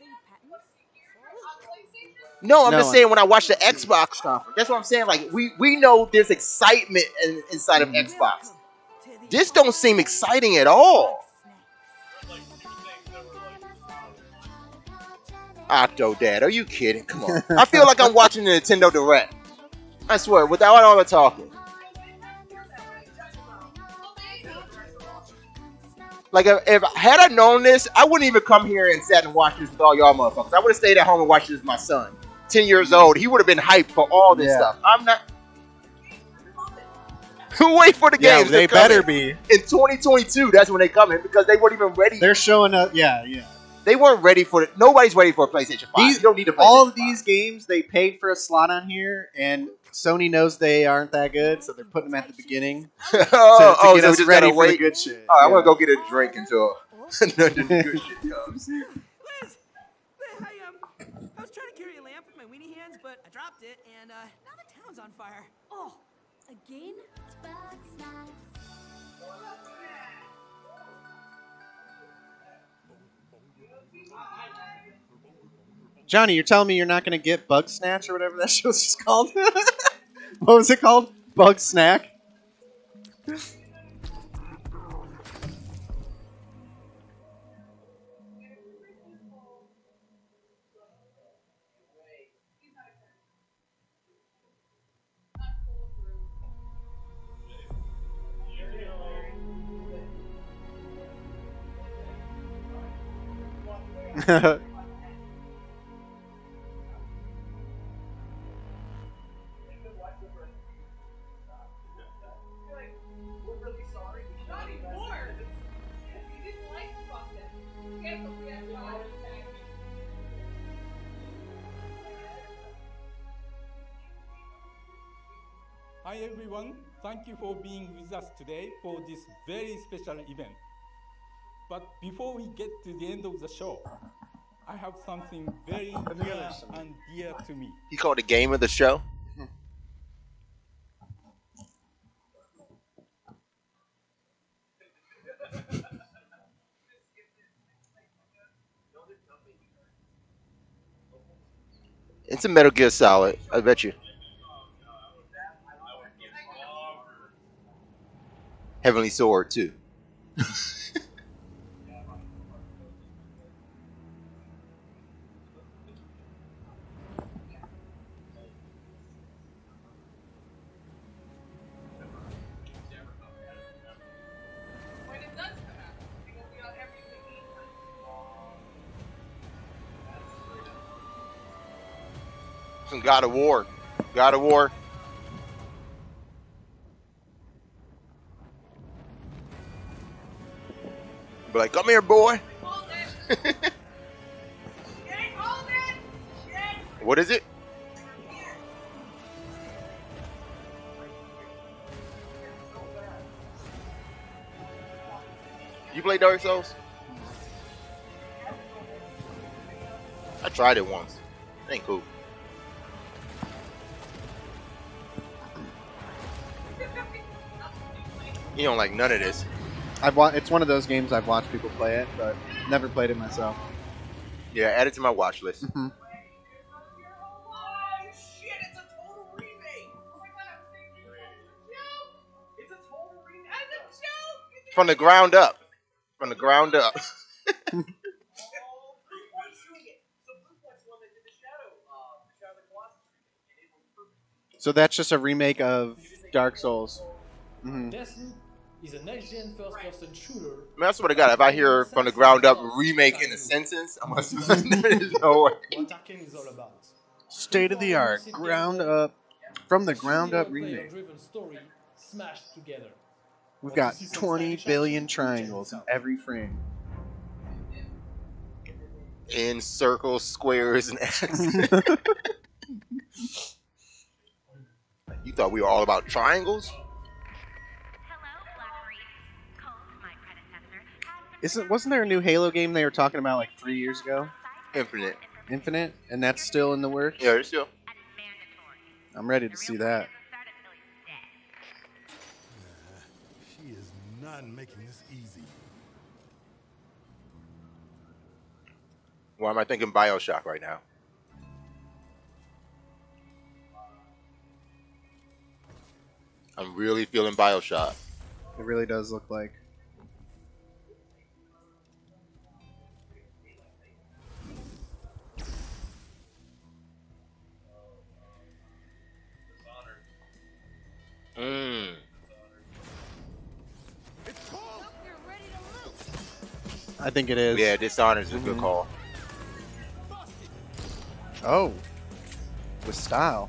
No, I'm just saying when I watch the Xbox conference. That's what I'm saying. Like, we know there's excitement inside of Xbox. This don't seem exciting at all. Octodad, are you kidding? Come on. I feel like I'm watching the Nintendo Direct. I swear, without all the talking. Like, if had I known this, I wouldn't even come here and sat and watch this with all y'all motherfuckers. I would have stayed at home and watched this with my son. 10 years old. He would have been hyped for all this stuff. I'm not. Wait for the games. They better be. In 2022, that's when they come in because they weren't even ready. They're showing up. Yeah. They weren't ready for it. Nobody's ready for a PlayStation 5. You don't need a PlayStation all of 5. these games, they paid for a slot on here, and Sony knows they aren't that good, so they're putting them at the beginning to get us ready for the good shit. All right, I'm going to go get a drink until the good shit comes. Liz, I was trying to carry a lamp with my weenie hands, but I dropped it, and now the town's on fire. Oh, again? Johnny, you're telling me you're not going to get Bug Snatch or whatever that show's just called? What was it called? Bug Snack? Hi everyone, thank you for being with us today for this very special event. But before we get to the end of the show, I have something very near and dear to me. He called the game of the show. It's a Metal Gear Solid, I bet you. Heavenly Sword too. Some God of War. God of War. Be like, come here, boy. What is it? You play Dark Souls? I tried it once. It ain't cool. You don't like none of this. It's one of those games I've watched people play it, but never played it myself. Yeah, add it to my watch list. Mm-hmm. From the ground up. From the ground up. So that's just a remake of Dark Souls. Mm-hmm. Deathloop is a next-gen first-person shooter. Man, I swear to God, if I hear from the ground up remake in a sentence, I'm assuming there's no way. What Arcane is all about. State of the art, ground up, from the ground up remake. Player-driven story smashed together. We've got 20 billion triangles in every frame. In circles, squares, and X's. You thought we were all about triangles? Wasn't there a new Halo game they were talking about like 3 years ago? Infinite. Infinite? And that's still in the works? Yeah, it's still. I'm ready to see that. She is not making this easy. Why am I thinking BioShock right now? I'm really feeling BioShock. It really does look like. I think it is. Yeah, Dishonored's a good call. Oh. With style.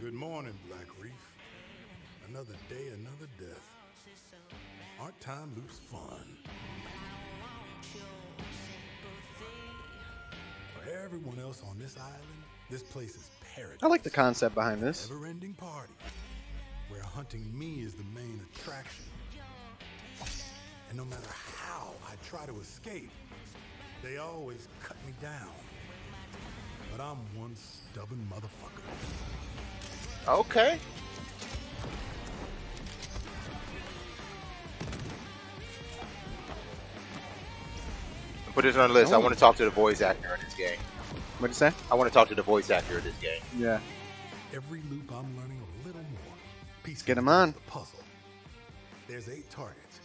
Good morning, Black Reef. Another day, another death. Aren't time loops fun? For everyone else on this island, this place is paradise. I like the concept behind this. Never-ending party, where hunting me is the main attraction. And no matter how I try to escape, they always cut me down. But I'm one stubborn motherfucker. Okay. Put this on the list. I want to talk to the voice actor in this game. What'd you say? I want to talk to the voice actor in this game. Yeah. Every loop I'm learning a little more. Piece Get him on. The puzzle. There's 8 targets,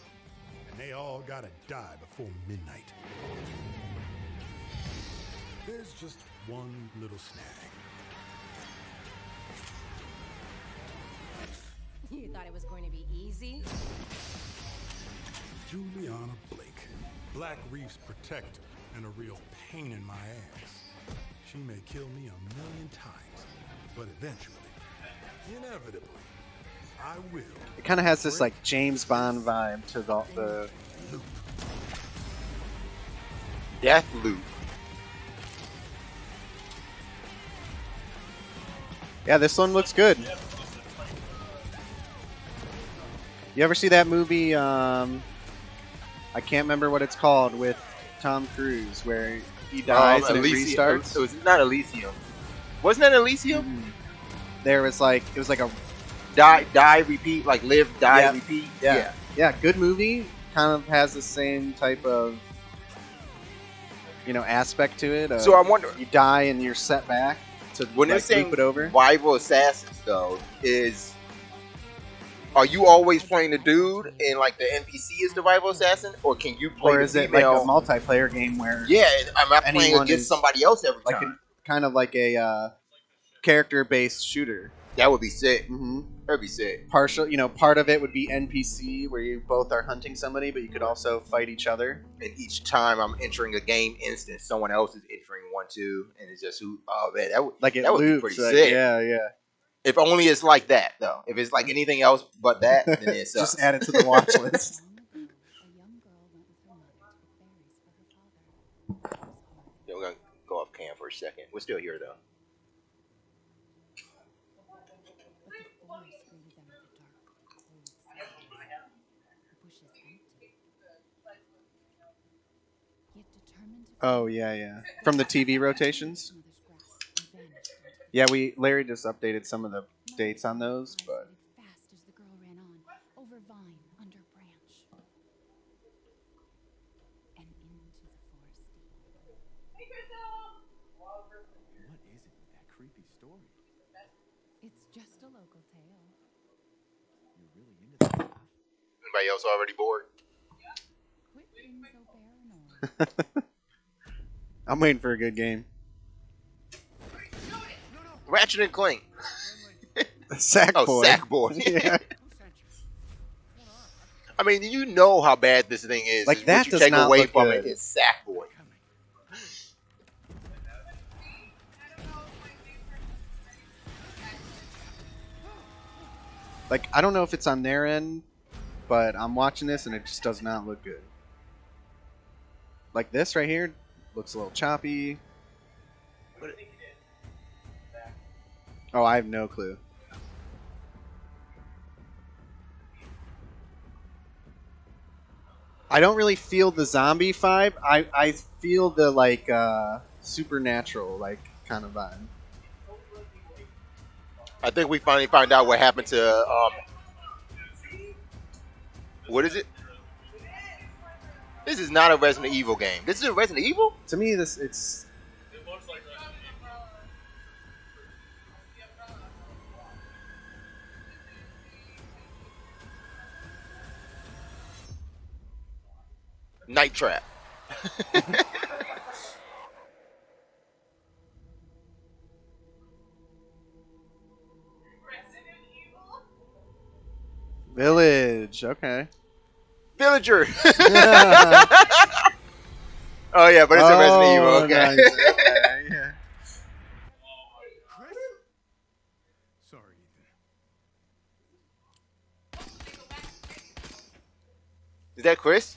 and they all gotta die before midnight. There's just one little snag. You thought it was going to be easy? Juliana Blake, Black Reef's protector, and a real pain in my ass. She may kill me 1,000,000 times, but eventually, inevitably, I will. It kind of has this like James Bond vibe to the Deathloop. Yeah, this one looks good. You ever see that movie? I can't remember what it's called with Tom Cruise, where he dies and it restarts. It was not Elysium. Wasn't that Elysium? Mm-hmm. There was like it was like a die, repeat, like live, die, repeat. Yeah. Good movie. Kind of has the same type of aspect to it. So I wonder, you die and you're set back to when like, they're saying loop it over. rival assassins, though, are you always playing the dude and like the NPC is the rival assassin, or can you play? Or is it like a multiplayer game where? Yeah, I'm not playing against somebody else every like time. Kind of like a character-based shooter. That would be sick. Mm-hmm. That'd be sick. Part of it would be NPC, where you both are hunting somebody, but you could also fight each other. And each time I'm entering a game instance, someone else is entering one too, and it's just who? Oh man, that would be pretty sick. Yeah. If only it's like that though. If it's like anything else but that, then it sucks. Just add it to the watch list. Yeah, we're gonna go off cam for a second. We're still here though. Oh yeah. From the TV rotations. Yeah, Larry just updated some of the dates on those, but. What is it with that creepy story? It's just a local tale. You're really into that stuff. Anybody else already bored? Quit being so paranoid. I'm waiting for a good game. Ratchet and Clank. Sackboy. Sackboy. Yeah. I mean, you know how bad this thing is. Like, that what you does take not away look from good. it is Sackboy. Like, I don't know if it's on their end, but I'm watching this and it just does not look good. Like this right here looks a little choppy. Oh, I have no clue. I don't really feel the zombie vibe. I feel the like supernatural like kind of vibe. I think we finally found out what happened to what is it? This is not a Resident Evil game. This is a Resident Evil? To me, it's. Night Trap. Village. Okay. Villager. Oh yeah, but it's a Resident Evil. Okay. Nice. Okay, yeah. Sorry, Is that Chris?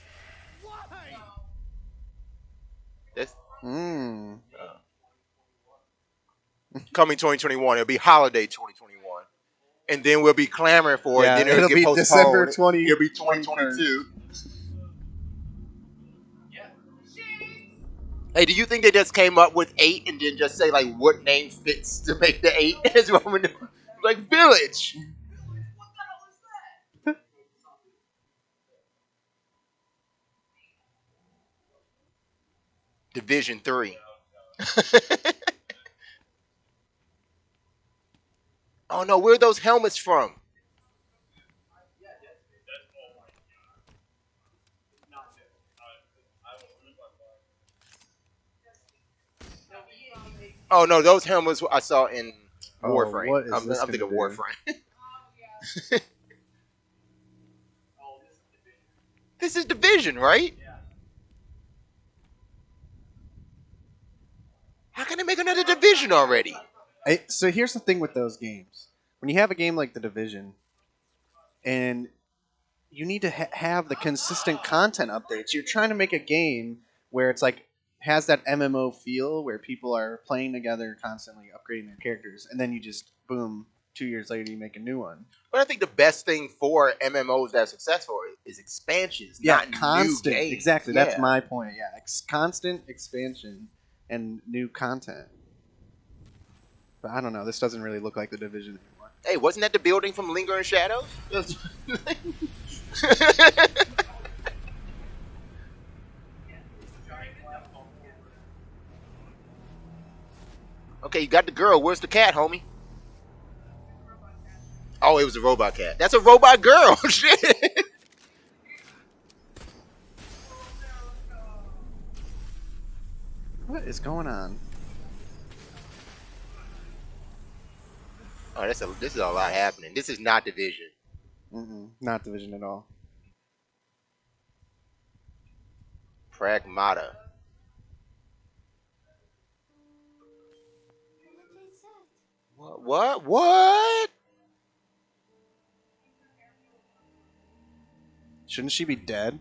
That's coming 2021. It'll be holiday 2021, and then we'll be clamoring for it. Then it'll get be postponed. December 20. It'll be 2022. Hey, do you think they just came up with 8 and then just say like what name fits to make the 8? As well, like Village. Division 3. Oh no, where are those helmets from? Oh no, those helmets I saw in Warframe. What is I'm this thinking gonna do? Warframe. This is Division, right? How can they make another Division already? So here's the thing with those games. When you have a game like The Division, and you need to have the consistent content updates, you're trying to make a game where it's like has that MMO feel where people are playing together, constantly upgrading their characters, and then you just boom, 2 years later you make a new one. But I think the best thing for MMOs that are successful is expansions, not constant. new games. Exactly, Yeah. that's my point. Yeah, constant expansion and new content. But I don't know. This doesn't really look like the Division anymore. Hey, wasn't that the building from Lingering Shadows? Okay, you got the girl. Where's the cat, homie? Oh, it was a robot cat. That's a robot girl. Shit. What is going on? Oh, this is a lot happening. This is not Division. Not Division at all. Pragmata. What? Shouldn't she be dead?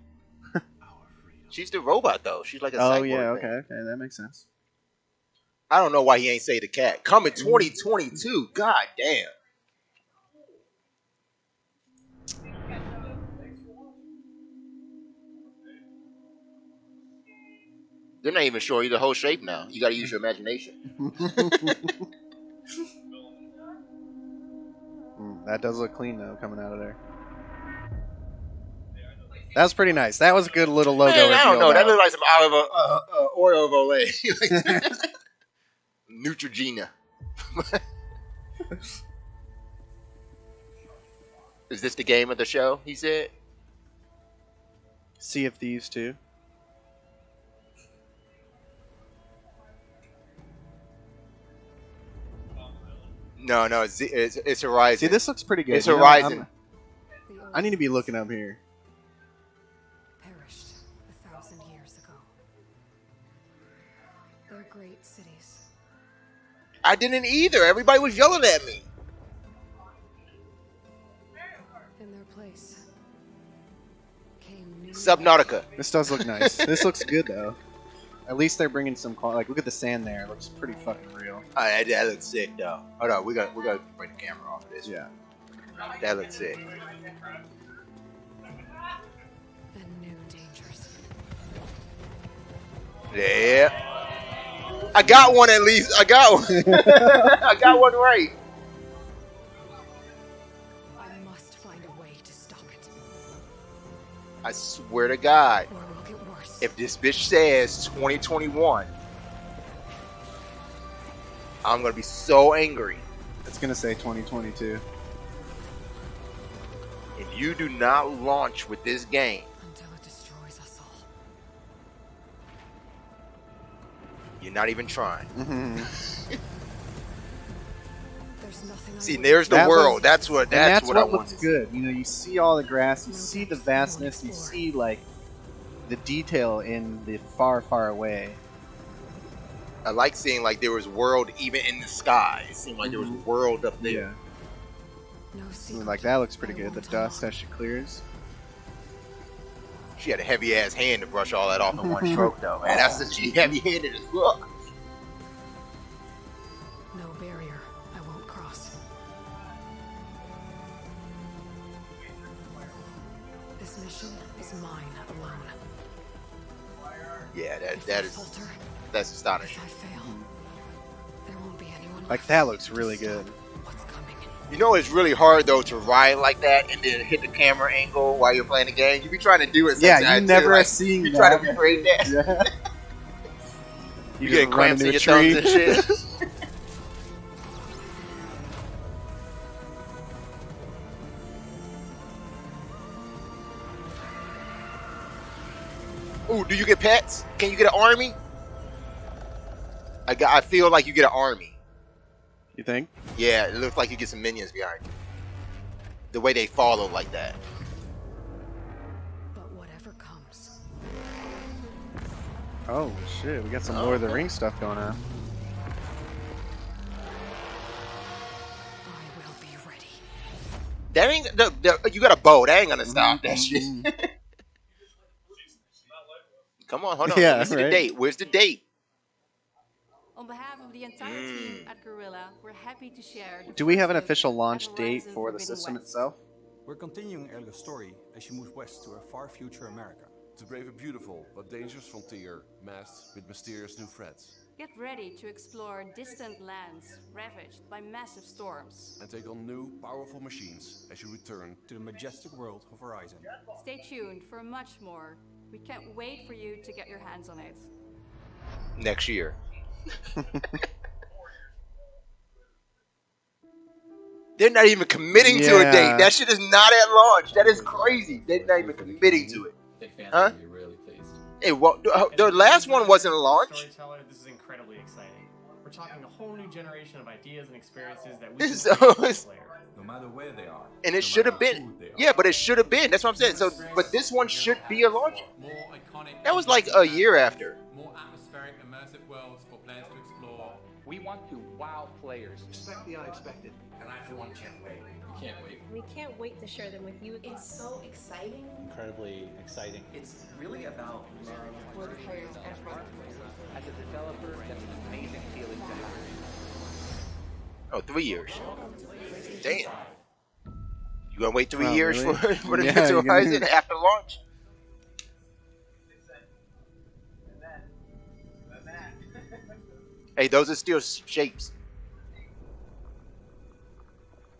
She's the robot though. She's like a Oh cyborg yeah, thing. okay, that makes sense. I don't know why he ain't say the cat. Coming 2022. God damn. They're not even showing you the whole shape now. You got to use your imagination. That does look clean though, coming out of there. That was pretty nice. That was a good little logo. Man, I don't know. That reveal, looks like some oil of Olay. Neutrogena. Is this the game of the show? He said. Sea of Thieves 2. No, it's Horizon. See, this looks pretty good. It's Horizon. I need to be looking up here. Perished 1,000 years ago. They're great cities. I didn't either. Everybody was yelling at me. In their place came new Subnautica. This does look nice. This looks good though. At least they're bringing some quality. Like, look at the sand there. It looks pretty fucking real. That looks sick though. Hold on, we got to bring the camera off of this. Yeah. That looks sick. and new dangers. Yeah. I got one at least. I got one. I got one right. I must find a way to stop it. I swear to God. Or it will get worse. If this bitch says 2021, I'm going to be so angry. It's going to say 2022. If you do not launch with this game, Until it destroys us all. you're not even trying. There's nothing See, there's the world. That's what I want. Looks good. You know, you see all the grass, you see the vastness, you see like the detail in the far, far away. I like seeing like there was world even in the sky. It seemed like there was a world up there. Yeah. Like that looks pretty good. The dust as she clears. She had a heavy ass hand to brush all that off in one stroke, though. Man, that's she heavy handed as fuck. No barrier I won't cross. This mission is mine alone. Yeah, that's astonishing. If I fail, there won't be anyone Like that looks really good. You know it's really hard though to ride like that and then hit the camera angle while you're playing the game. You be trying to do it. Yeah, sometimes, you never too. have seen You that. try to recreate that. Yeah. You just get run cramps into in a your thumbs and tree. shit. Ooh, do you get pets? Can you get an army? I feel like you get an army. You think? Yeah, it looks like you get some minions behind you. The way they follow like that. But whatever comes. Oh shit, we got some Lord of the Rings stuff going on. That ain't you got a bow. That ain't gonna stop that shit. Come on, hold on. Yeah, Let me see the right. date. Where's the date? On behalf of the entire team at Gorilla, we're happy to share the Do we first have an look official at launch date Horizon for the Forbidden system West. itself? We're continuing Elga's story as she moves west to a far future America. To brave a beautiful but dangerous frontier masked with mysterious new threats. Get ready to explore distant lands ravaged by massive storms. And take on new, powerful machines as you return to the majestic world of Horizon. Stay tuned for much more. We can't wait for you to get your hands on it. Next year. They're not even committing to a date. That shit is not at launch. That is crazy. They're not even committing to it. Huh? Really pleased. Hey, well, the last one wasn't a launch. Storyteller, this is incredibly exciting. We're talking a whole new generation of ideas and experiences that we can So bring to the it's- player. No matter where they are. And it should have been. Yeah, but it should have been. That's what I'm saying. So, but this one should be a launch. More iconic. That was like a year after. More atmospheric, immersive worlds for players to explore. We want to wow players. Expect the unexpected, and I for one can't wait. We can't wait. We can't wait to share them with you. It's so exciting. Incredibly exciting. It's really about For the players and for the players. As a developer, that's an amazing feeling to have. Oh, 3 years. Damn. You gonna wait 3 Oh, years really? for the Yeah, next you're Horizon gonna- after launch? Hey, those are still shapes.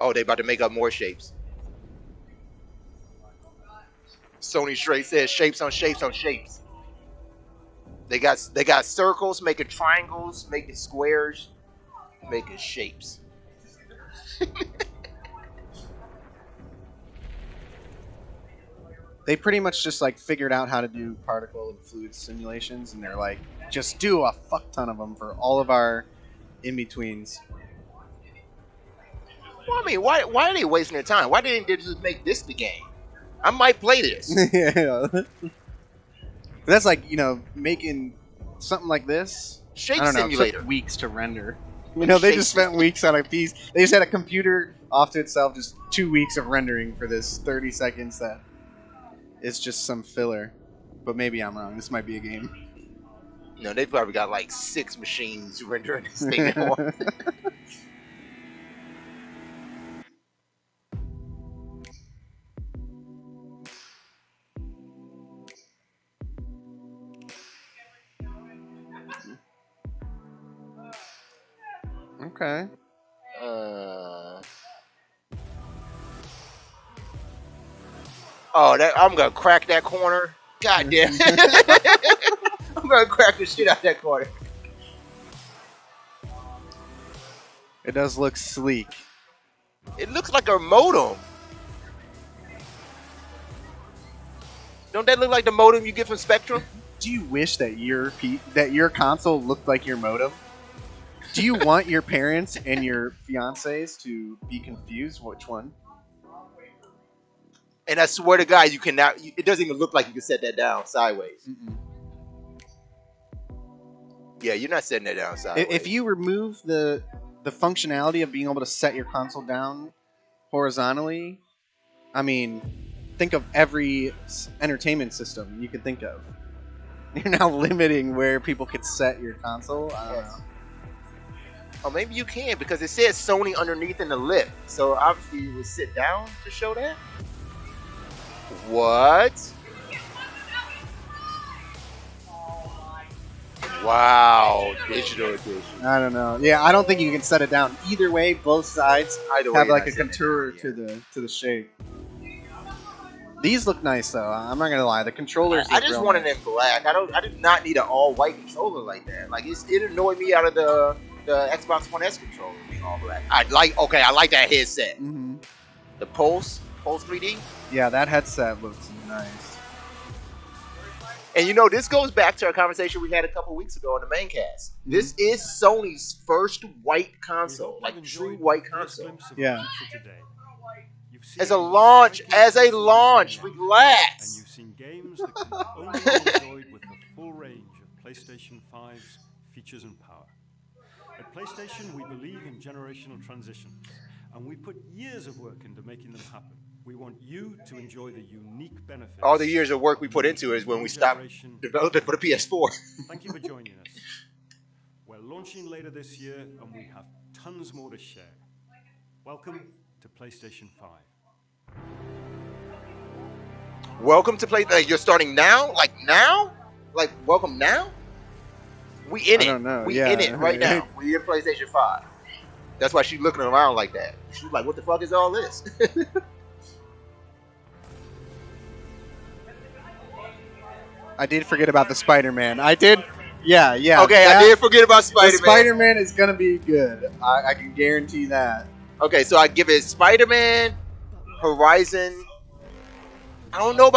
Oh, they about to make up more shapes. Sony straight says shapes on shapes on shapes. They got circles, making triangles, making squares, making shapes. They pretty much just like figured out how to do particle and fluid simulations, and they're like, just do a fuck ton of them for all of our in-betweens. Well, I mean, why are they wasting their time? Why didn't they just make this the game? I might play this. Yeah. That's like, making something like this. Shape I don't know, simulator. took weeks to render. They just spent weeks on a piece. They just had a computer off to itself, just 2 weeks of rendering for this 30 seconds that is just some filler. But maybe I'm wrong. This might be a game. No, they probably got like 6 machines rendering this thing at once. Okay. Oh, I'm gonna crack that corner. God damn. I'm gonna crack the shit out of that corner. It does look sleek. It looks like a modem. Don't that look like the modem you get from Spectrum? Do you wish that your console looked like your modem? Do you want your parents and your fiancés to be confused? Which one? And I swear to God, you cannot. It doesn't even look like you can set that down sideways. Mm-mm. Yeah, you're not setting that down sideways. If you remove the functionality of being able to set your console down horizontally, I mean, think of every entertainment system you could think of. You're now limiting where people could set your console. I don't know. Oh, maybe you can because it says Sony underneath in the lift. So obviously you would sit down to show that. What? Wow, digital edition. I don't know. Yeah, I don't think you can set it down. Either way, both sides Either way, have you're like not a setting it contour down, to the shape. These look nice though. I'm not gonna lie. The controllers. I look just real want it nice. in black. I do not need an all white controller like that. Like it annoyed me out of the Xbox One S controller being all black. I like that headset. Mm-hmm. The Pulse 3D. Yeah, that headset looks nice. And this goes back to our conversation we had a couple weeks ago on the main cast. Mm-hmm. This is Sony's first white console, like true white console. Yeah. As a launch, relax. And you've seen games that can only be enjoyed with the full range of PlayStation 5's features and power. At PlayStation, we believe in generational transitions, and we put years of work into making them happen. We want you to enjoy the unique benefits. All the years of work we put of into it is when new we stopped generation developing for the PS4. Thank you for joining us. We're launching later this year, and we have tons more to share. Welcome to PlayStation 5. Welcome to play. Like, you're starting now? Like now? Like welcome now? We in I it. don't know. We Yeah. in it right now. We in PlayStation 5. That's why she's looking around like that. She's like, what the fuck is all this? I did forget about the Spider-Man. I did. Yeah, yeah. Okay, I did forget about Spider-Man. The Spider-Man is gonna be good. I can guarantee that. Okay, so I give it Spider-Man, Horizon. I don't know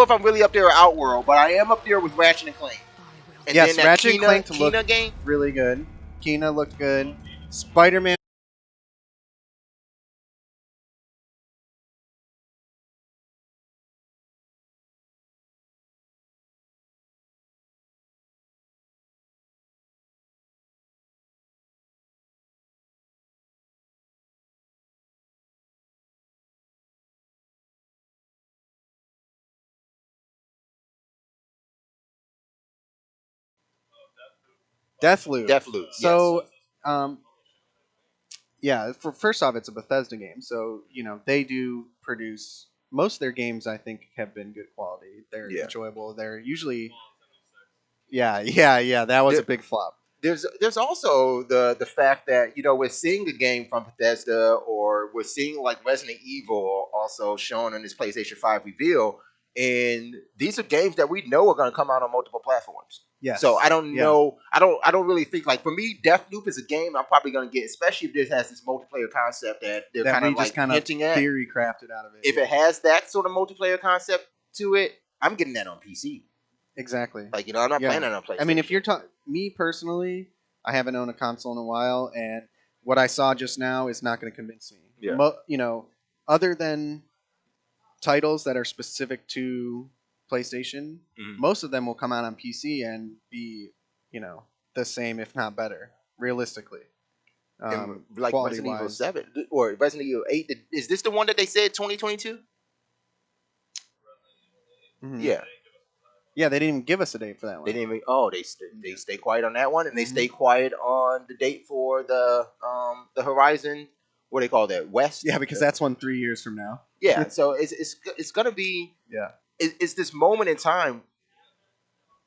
if I'm really up there or Outworld, but I am up there with Ratchet and Clank. And Yes, then that Ratchet and Clank Kena looked game. really good. Kena looked good. Spider-Man. Deathloop. Deathloop. So, yes. Yeah. First off, it's a Bethesda game, so they do produce most of their games. I think have been good quality. They're enjoyable. They're usually. Yeah. That was a big flop. There's also the fact that we're seeing a game from Bethesda, or we're seeing like Resident Evil also shown in this PlayStation 5 reveal, and these are games that we know are going to come out on multiple platforms. Yes. So I don't know. I don't really think, like, for me, Deathloop is a game I'm probably going to get, especially if this has this multiplayer concept that they're kind of like hinting at. Theory crafted out of it. If it has that sort of multiplayer concept to it, I'm getting that on PC. Exactly. Like, I'm not playing that on PlayStation. I mean, if you're talking, me personally, I haven't owned a console in a while, and what I saw just now is not going to convince me. Yeah. Other than titles that are specific to PlayStation, most of them will come out on PC and be, the same, if not better, realistically. Like Resident Evil 7 or Resident Evil 8. Is this the one that they said 2022? Mm-hmm. Yeah. Yeah, they didn't even give us a date for that one. They didn't even. Oh, they stay quiet on that one, and they stay quiet on the date for the Horizon. What do they call that? West. Yeah, because that's 3 years from now. Yeah, so it's gonna be. Yeah. It's this moment in time.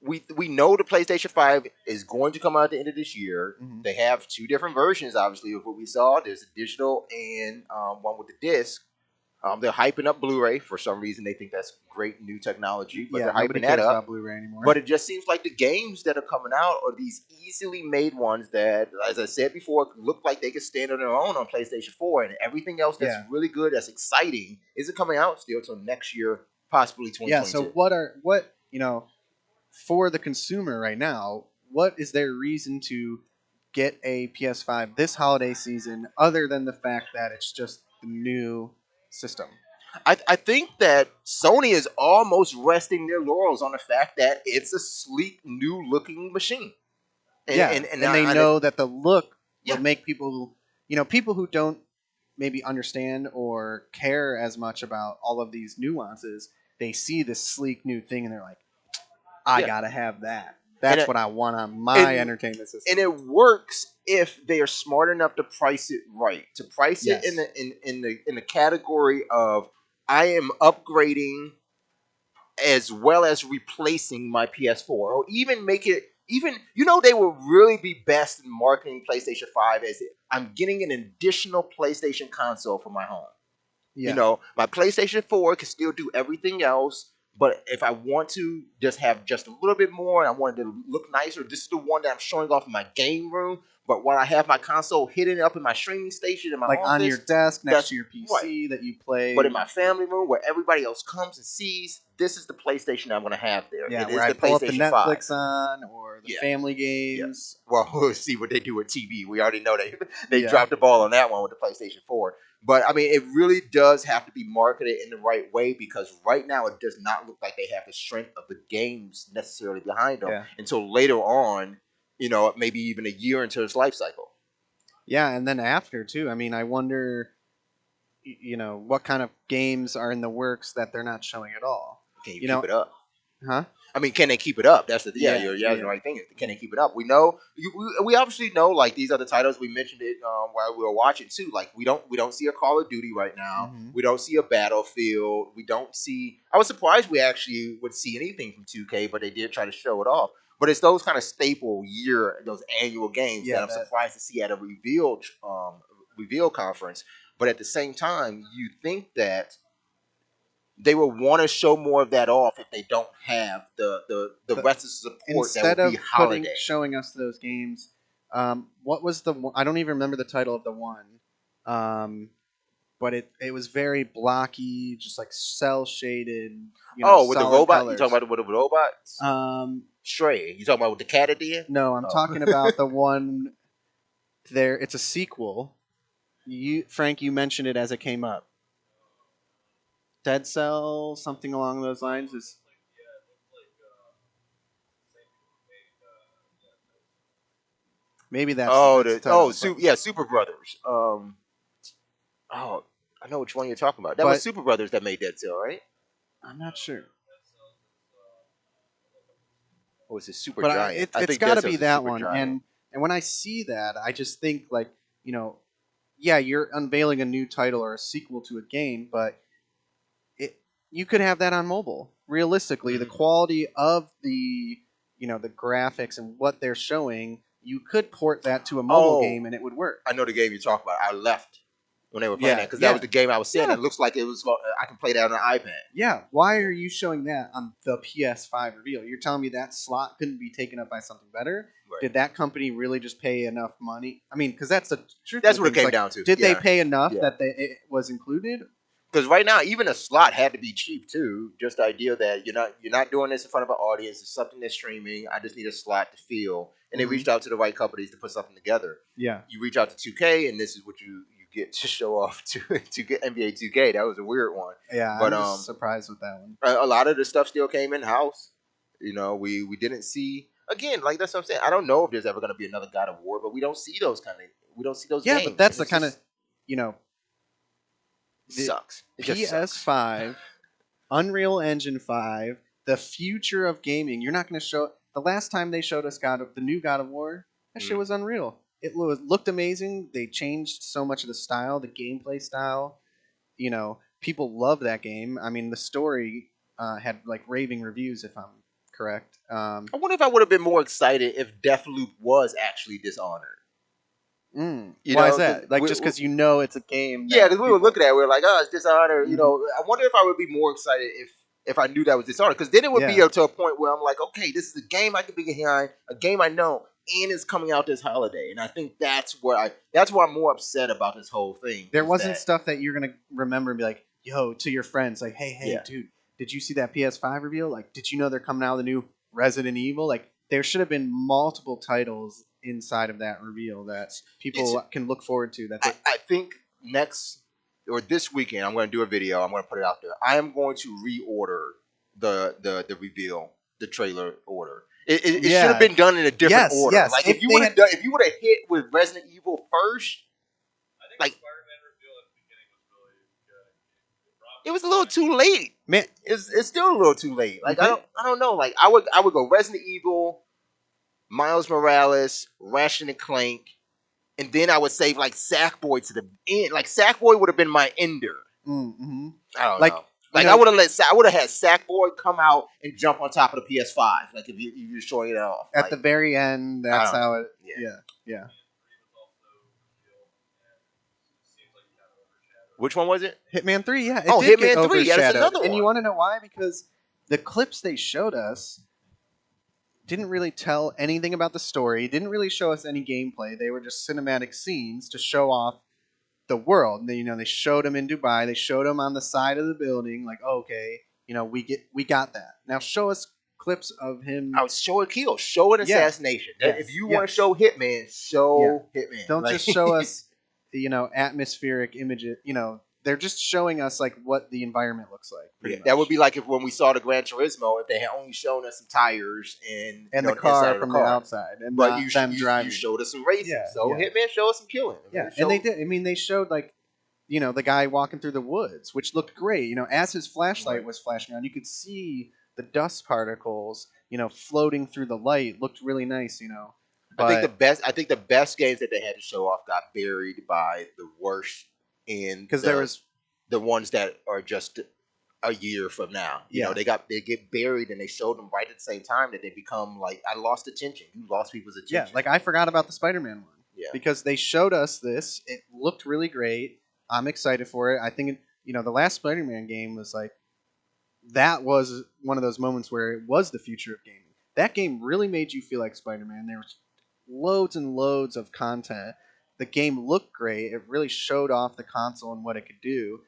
We know the PlayStation 5 is going to come out at the end of this year. Mm-hmm. They have two different versions, obviously, of what we saw. There's a digital and one with the disc. They're hyping up Blu-ray for some reason. They think that's great new technology, but they're hyping that up. About Blu-ray anymore. But it just seems like the games that are coming out are these easily made ones that, as I said before, look like they could stand on their own on PlayStation 4, and everything else that's really good, that's exciting, isn't coming out still until next year, possibly 2022. Yeah. So what for the consumer right now? What is their reason to get a PS5 this holiday season, other than the fact that it's just the new system? I think that Sony is almost resting their laurels on the fact that it's a sleek, new-looking machine. And they know that the look will make people, people who don't maybe understand or care as much about all of these nuances, they see this sleek new thing and they're like, I gotta have that. That's what I want on my entertainment system. And it works if they are smart enough to price it right. To price it in the category of, I am upgrading as well as replacing my PS4, or even make it they will really be best in marketing PlayStation 5 as I'm getting an additional PlayStation console for my home. Yeah. My PlayStation 4 can still do everything else, but if I want to just have just a little bit more and I want it to look nicer, this is the one that I'm showing off in my game room. But while I have my console hidden up in my streaming station in my office, on your desk next to your PC that you play. But in my family room where everybody else comes and sees, this is the PlayStation I'm going to have there. Yeah, it where is I the pull up the PlayStation Netflix 5. on or the family games. Yeah. Well, we'll see what they do with TV. We already know they dropped the ball on that one with the PlayStation 4. But, I mean, it really does have to be marketed in the right way, because right now it does not look like they have the strength of the games necessarily behind them until later on, maybe even a year into its life cycle. Yeah, and then after, too. I mean, I wonder, what kind of games are in the works that they're not showing at all. Can you keep it up? Huh? I mean, can they keep it up? That's the you're the right thing. Can they keep it up? We know we obviously know like these other titles. We mentioned it while we were watching too. Like we don't see a Call of Duty right now. Mhm. We don't see a Battlefield. We don't see. I was surprised we actually would see anything from 2K, but they did try to show it off. But it's those kind of staple those annual games that I'm surprised to see at a reveal conference. But at the same time, you think that they will want to show more of that off if they don't have the rest of the support Instead that would be of holiday. showing us those games, what was the one? I don't even remember the title of the one, but it was very blocky, just like cell shaded. With the solid robot? colors. You talking about with the robots? Stray. You talking about with the cat at the end? No, I'm talking about the one. There, it's a sequel. Frank, you mentioned it as it came up. Dead Cell, something along those lines is. Maybe that's Super Brothers. I know which one you're talking about. That was Super Brothers that made Dead Cell, right? I'm not sure. Or was it Super But Giant? it's got to be that one. And when I see that, I just think like, you're unveiling a new title or a sequel to a game, but you could have that on mobile. Realistically, the quality of the graphics and what they're showing, you could port that to a mobile game and it would work. I know the game you're talking about. I left when they were playing that because that was the game I was saying. It looks like it was. I can play that on an iPad. Yeah. Why are you showing that on the PS5 reveal? You're telling me that slot couldn't be taken up by something better? Right. Did that company really just pay enough money? I mean, because that's the truth. That's what it came down to. Did they pay enough that it was included? Because right now, even a slot had to be cheap too. Just the idea that you're not doing this in front of an audience. It's something that's streaming. I just need a slot to fill. And they reached out to the right companies to put something together. Yeah. You reach out to 2K, and this is what you get to show off to get NBA 2K. That was a weird one. Yeah, but I was surprised with that one. A lot of the stuff still came in house. We didn't see again. Like that's what I'm saying. I don't know if there's ever going to be another God of War, but we don't see those games. Yeah, but that's the kind of sucks. It PS5, Unreal Engine 5, the future of gaming. You're not going to show. The last time they showed us the new God of War, that shit was unreal. It looked amazing. They changed so much of the style, the gameplay style. People love that game. I mean, the story had like raving reviews, if I'm correct. I wonder if I would have been more excited if Deathloop was actually Dishonored. Why is that? Like, just because it's a game. Yeah, because we were looking at it, we were like, oh, it's Dishonored. I wonder if I would be more excited if I knew that was Dishonored. Because then it would be up to a point where I'm like, okay, this is a game I can be behind, a game I know, and it's coming out this holiday. And I think that's why I'm more upset about this whole thing. There wasn't stuff that you're going to remember and be like, yo, to your friends, like, hey, dude, did you see that PS5 reveal? Like, did you know they're coming out with the new Resident Evil? Like, there should have been multiple titles inside of that reveal that people can look forward to. I think next or this weekend I'm going to do a video. I'm going to put it out there. I am going to reorder the reveal, the trailer order. It should have been done in a different order. Yes. Like if you would have hit with Resident Evil first, like it was a little too late. Man, it's still a little too late. Like I don't know. Like I would go Resident Evil, Miles Morales, Ratchet and Clank, and then I would save like Sackboy to the end. Like Sackboy would have been my ender. Mm-hmm. I don't know. Like I would have had Sackboy come out and jump on top of the PS5. Like if you're showing it off at the very end. That's how it. Yeah. Which one was it? Hitman 3. Yeah. Hitman 3. Yeah, that's another one. And you want to know why? Because the clips they showed us didn't really tell anything about the story, didn't really show us any gameplay. They were just cinematic scenes to show off the world. They showed him in Dubai. They showed him on the side of the building. Like, okay, we got that. Now show us clips of him. I would show a kill, show an assassination. Yes. If you want to show Hitman, show Hitman. Don't just show us, atmospheric images. They're just showing us like what the environment looks like. That would be like when we saw the Gran Turismo, if they had only shown us some tires and the car from the outside, and but them driving. You showed us some racing, so Hitman showed us some killing. Yeah, and they did. I mean, they showed like, the guy walking through the woods, which looked great. As his flashlight was flashing on, you could see the dust particles, floating through the light. Looked really nice. I think But the best games that they had to show off got buried by the worst in because there was the ones that are just a year from now. They get buried and they showed them right at the same time that they become like I lost attention. You lost people's attention. like I forgot about the Spider-Man one. Yeah. Because they showed us this. It looked really great. I'm excited for it. I think the last Spider-Man game was like that was one of those moments where it was the future of gaming. That game really made you feel like Spider-Man. There was loads and loads of content. The game looked great. It really showed off the console and what it could do.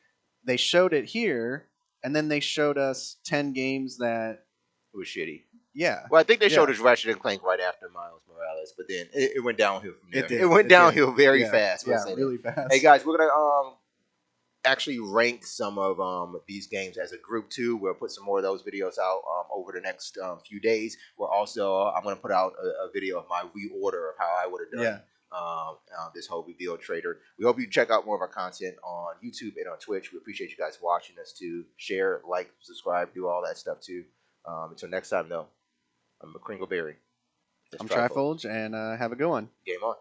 They showed it here, and then they showed us 10 games that it was shitty. Yeah. Well, I think they showed us Ratchet and Clank right after Miles Morales, but then it went downhill from there. It did. It went downhill very fast. Yeah, really fast. Hey guys, we're gonna actually rank some of these games as a group too. We'll put some more of those videos out over the next few days. We're also I'm gonna put out a video of my reorder of how I would have done this whole reveal trader. We hope you check out more of our content on YouTube and on Twitch. We appreciate you guys watching us too. Share, like, subscribe, do all that stuff too. Until next time though, I'm Mccringlebeery. I'm Trifolge, and have a good one. Game on.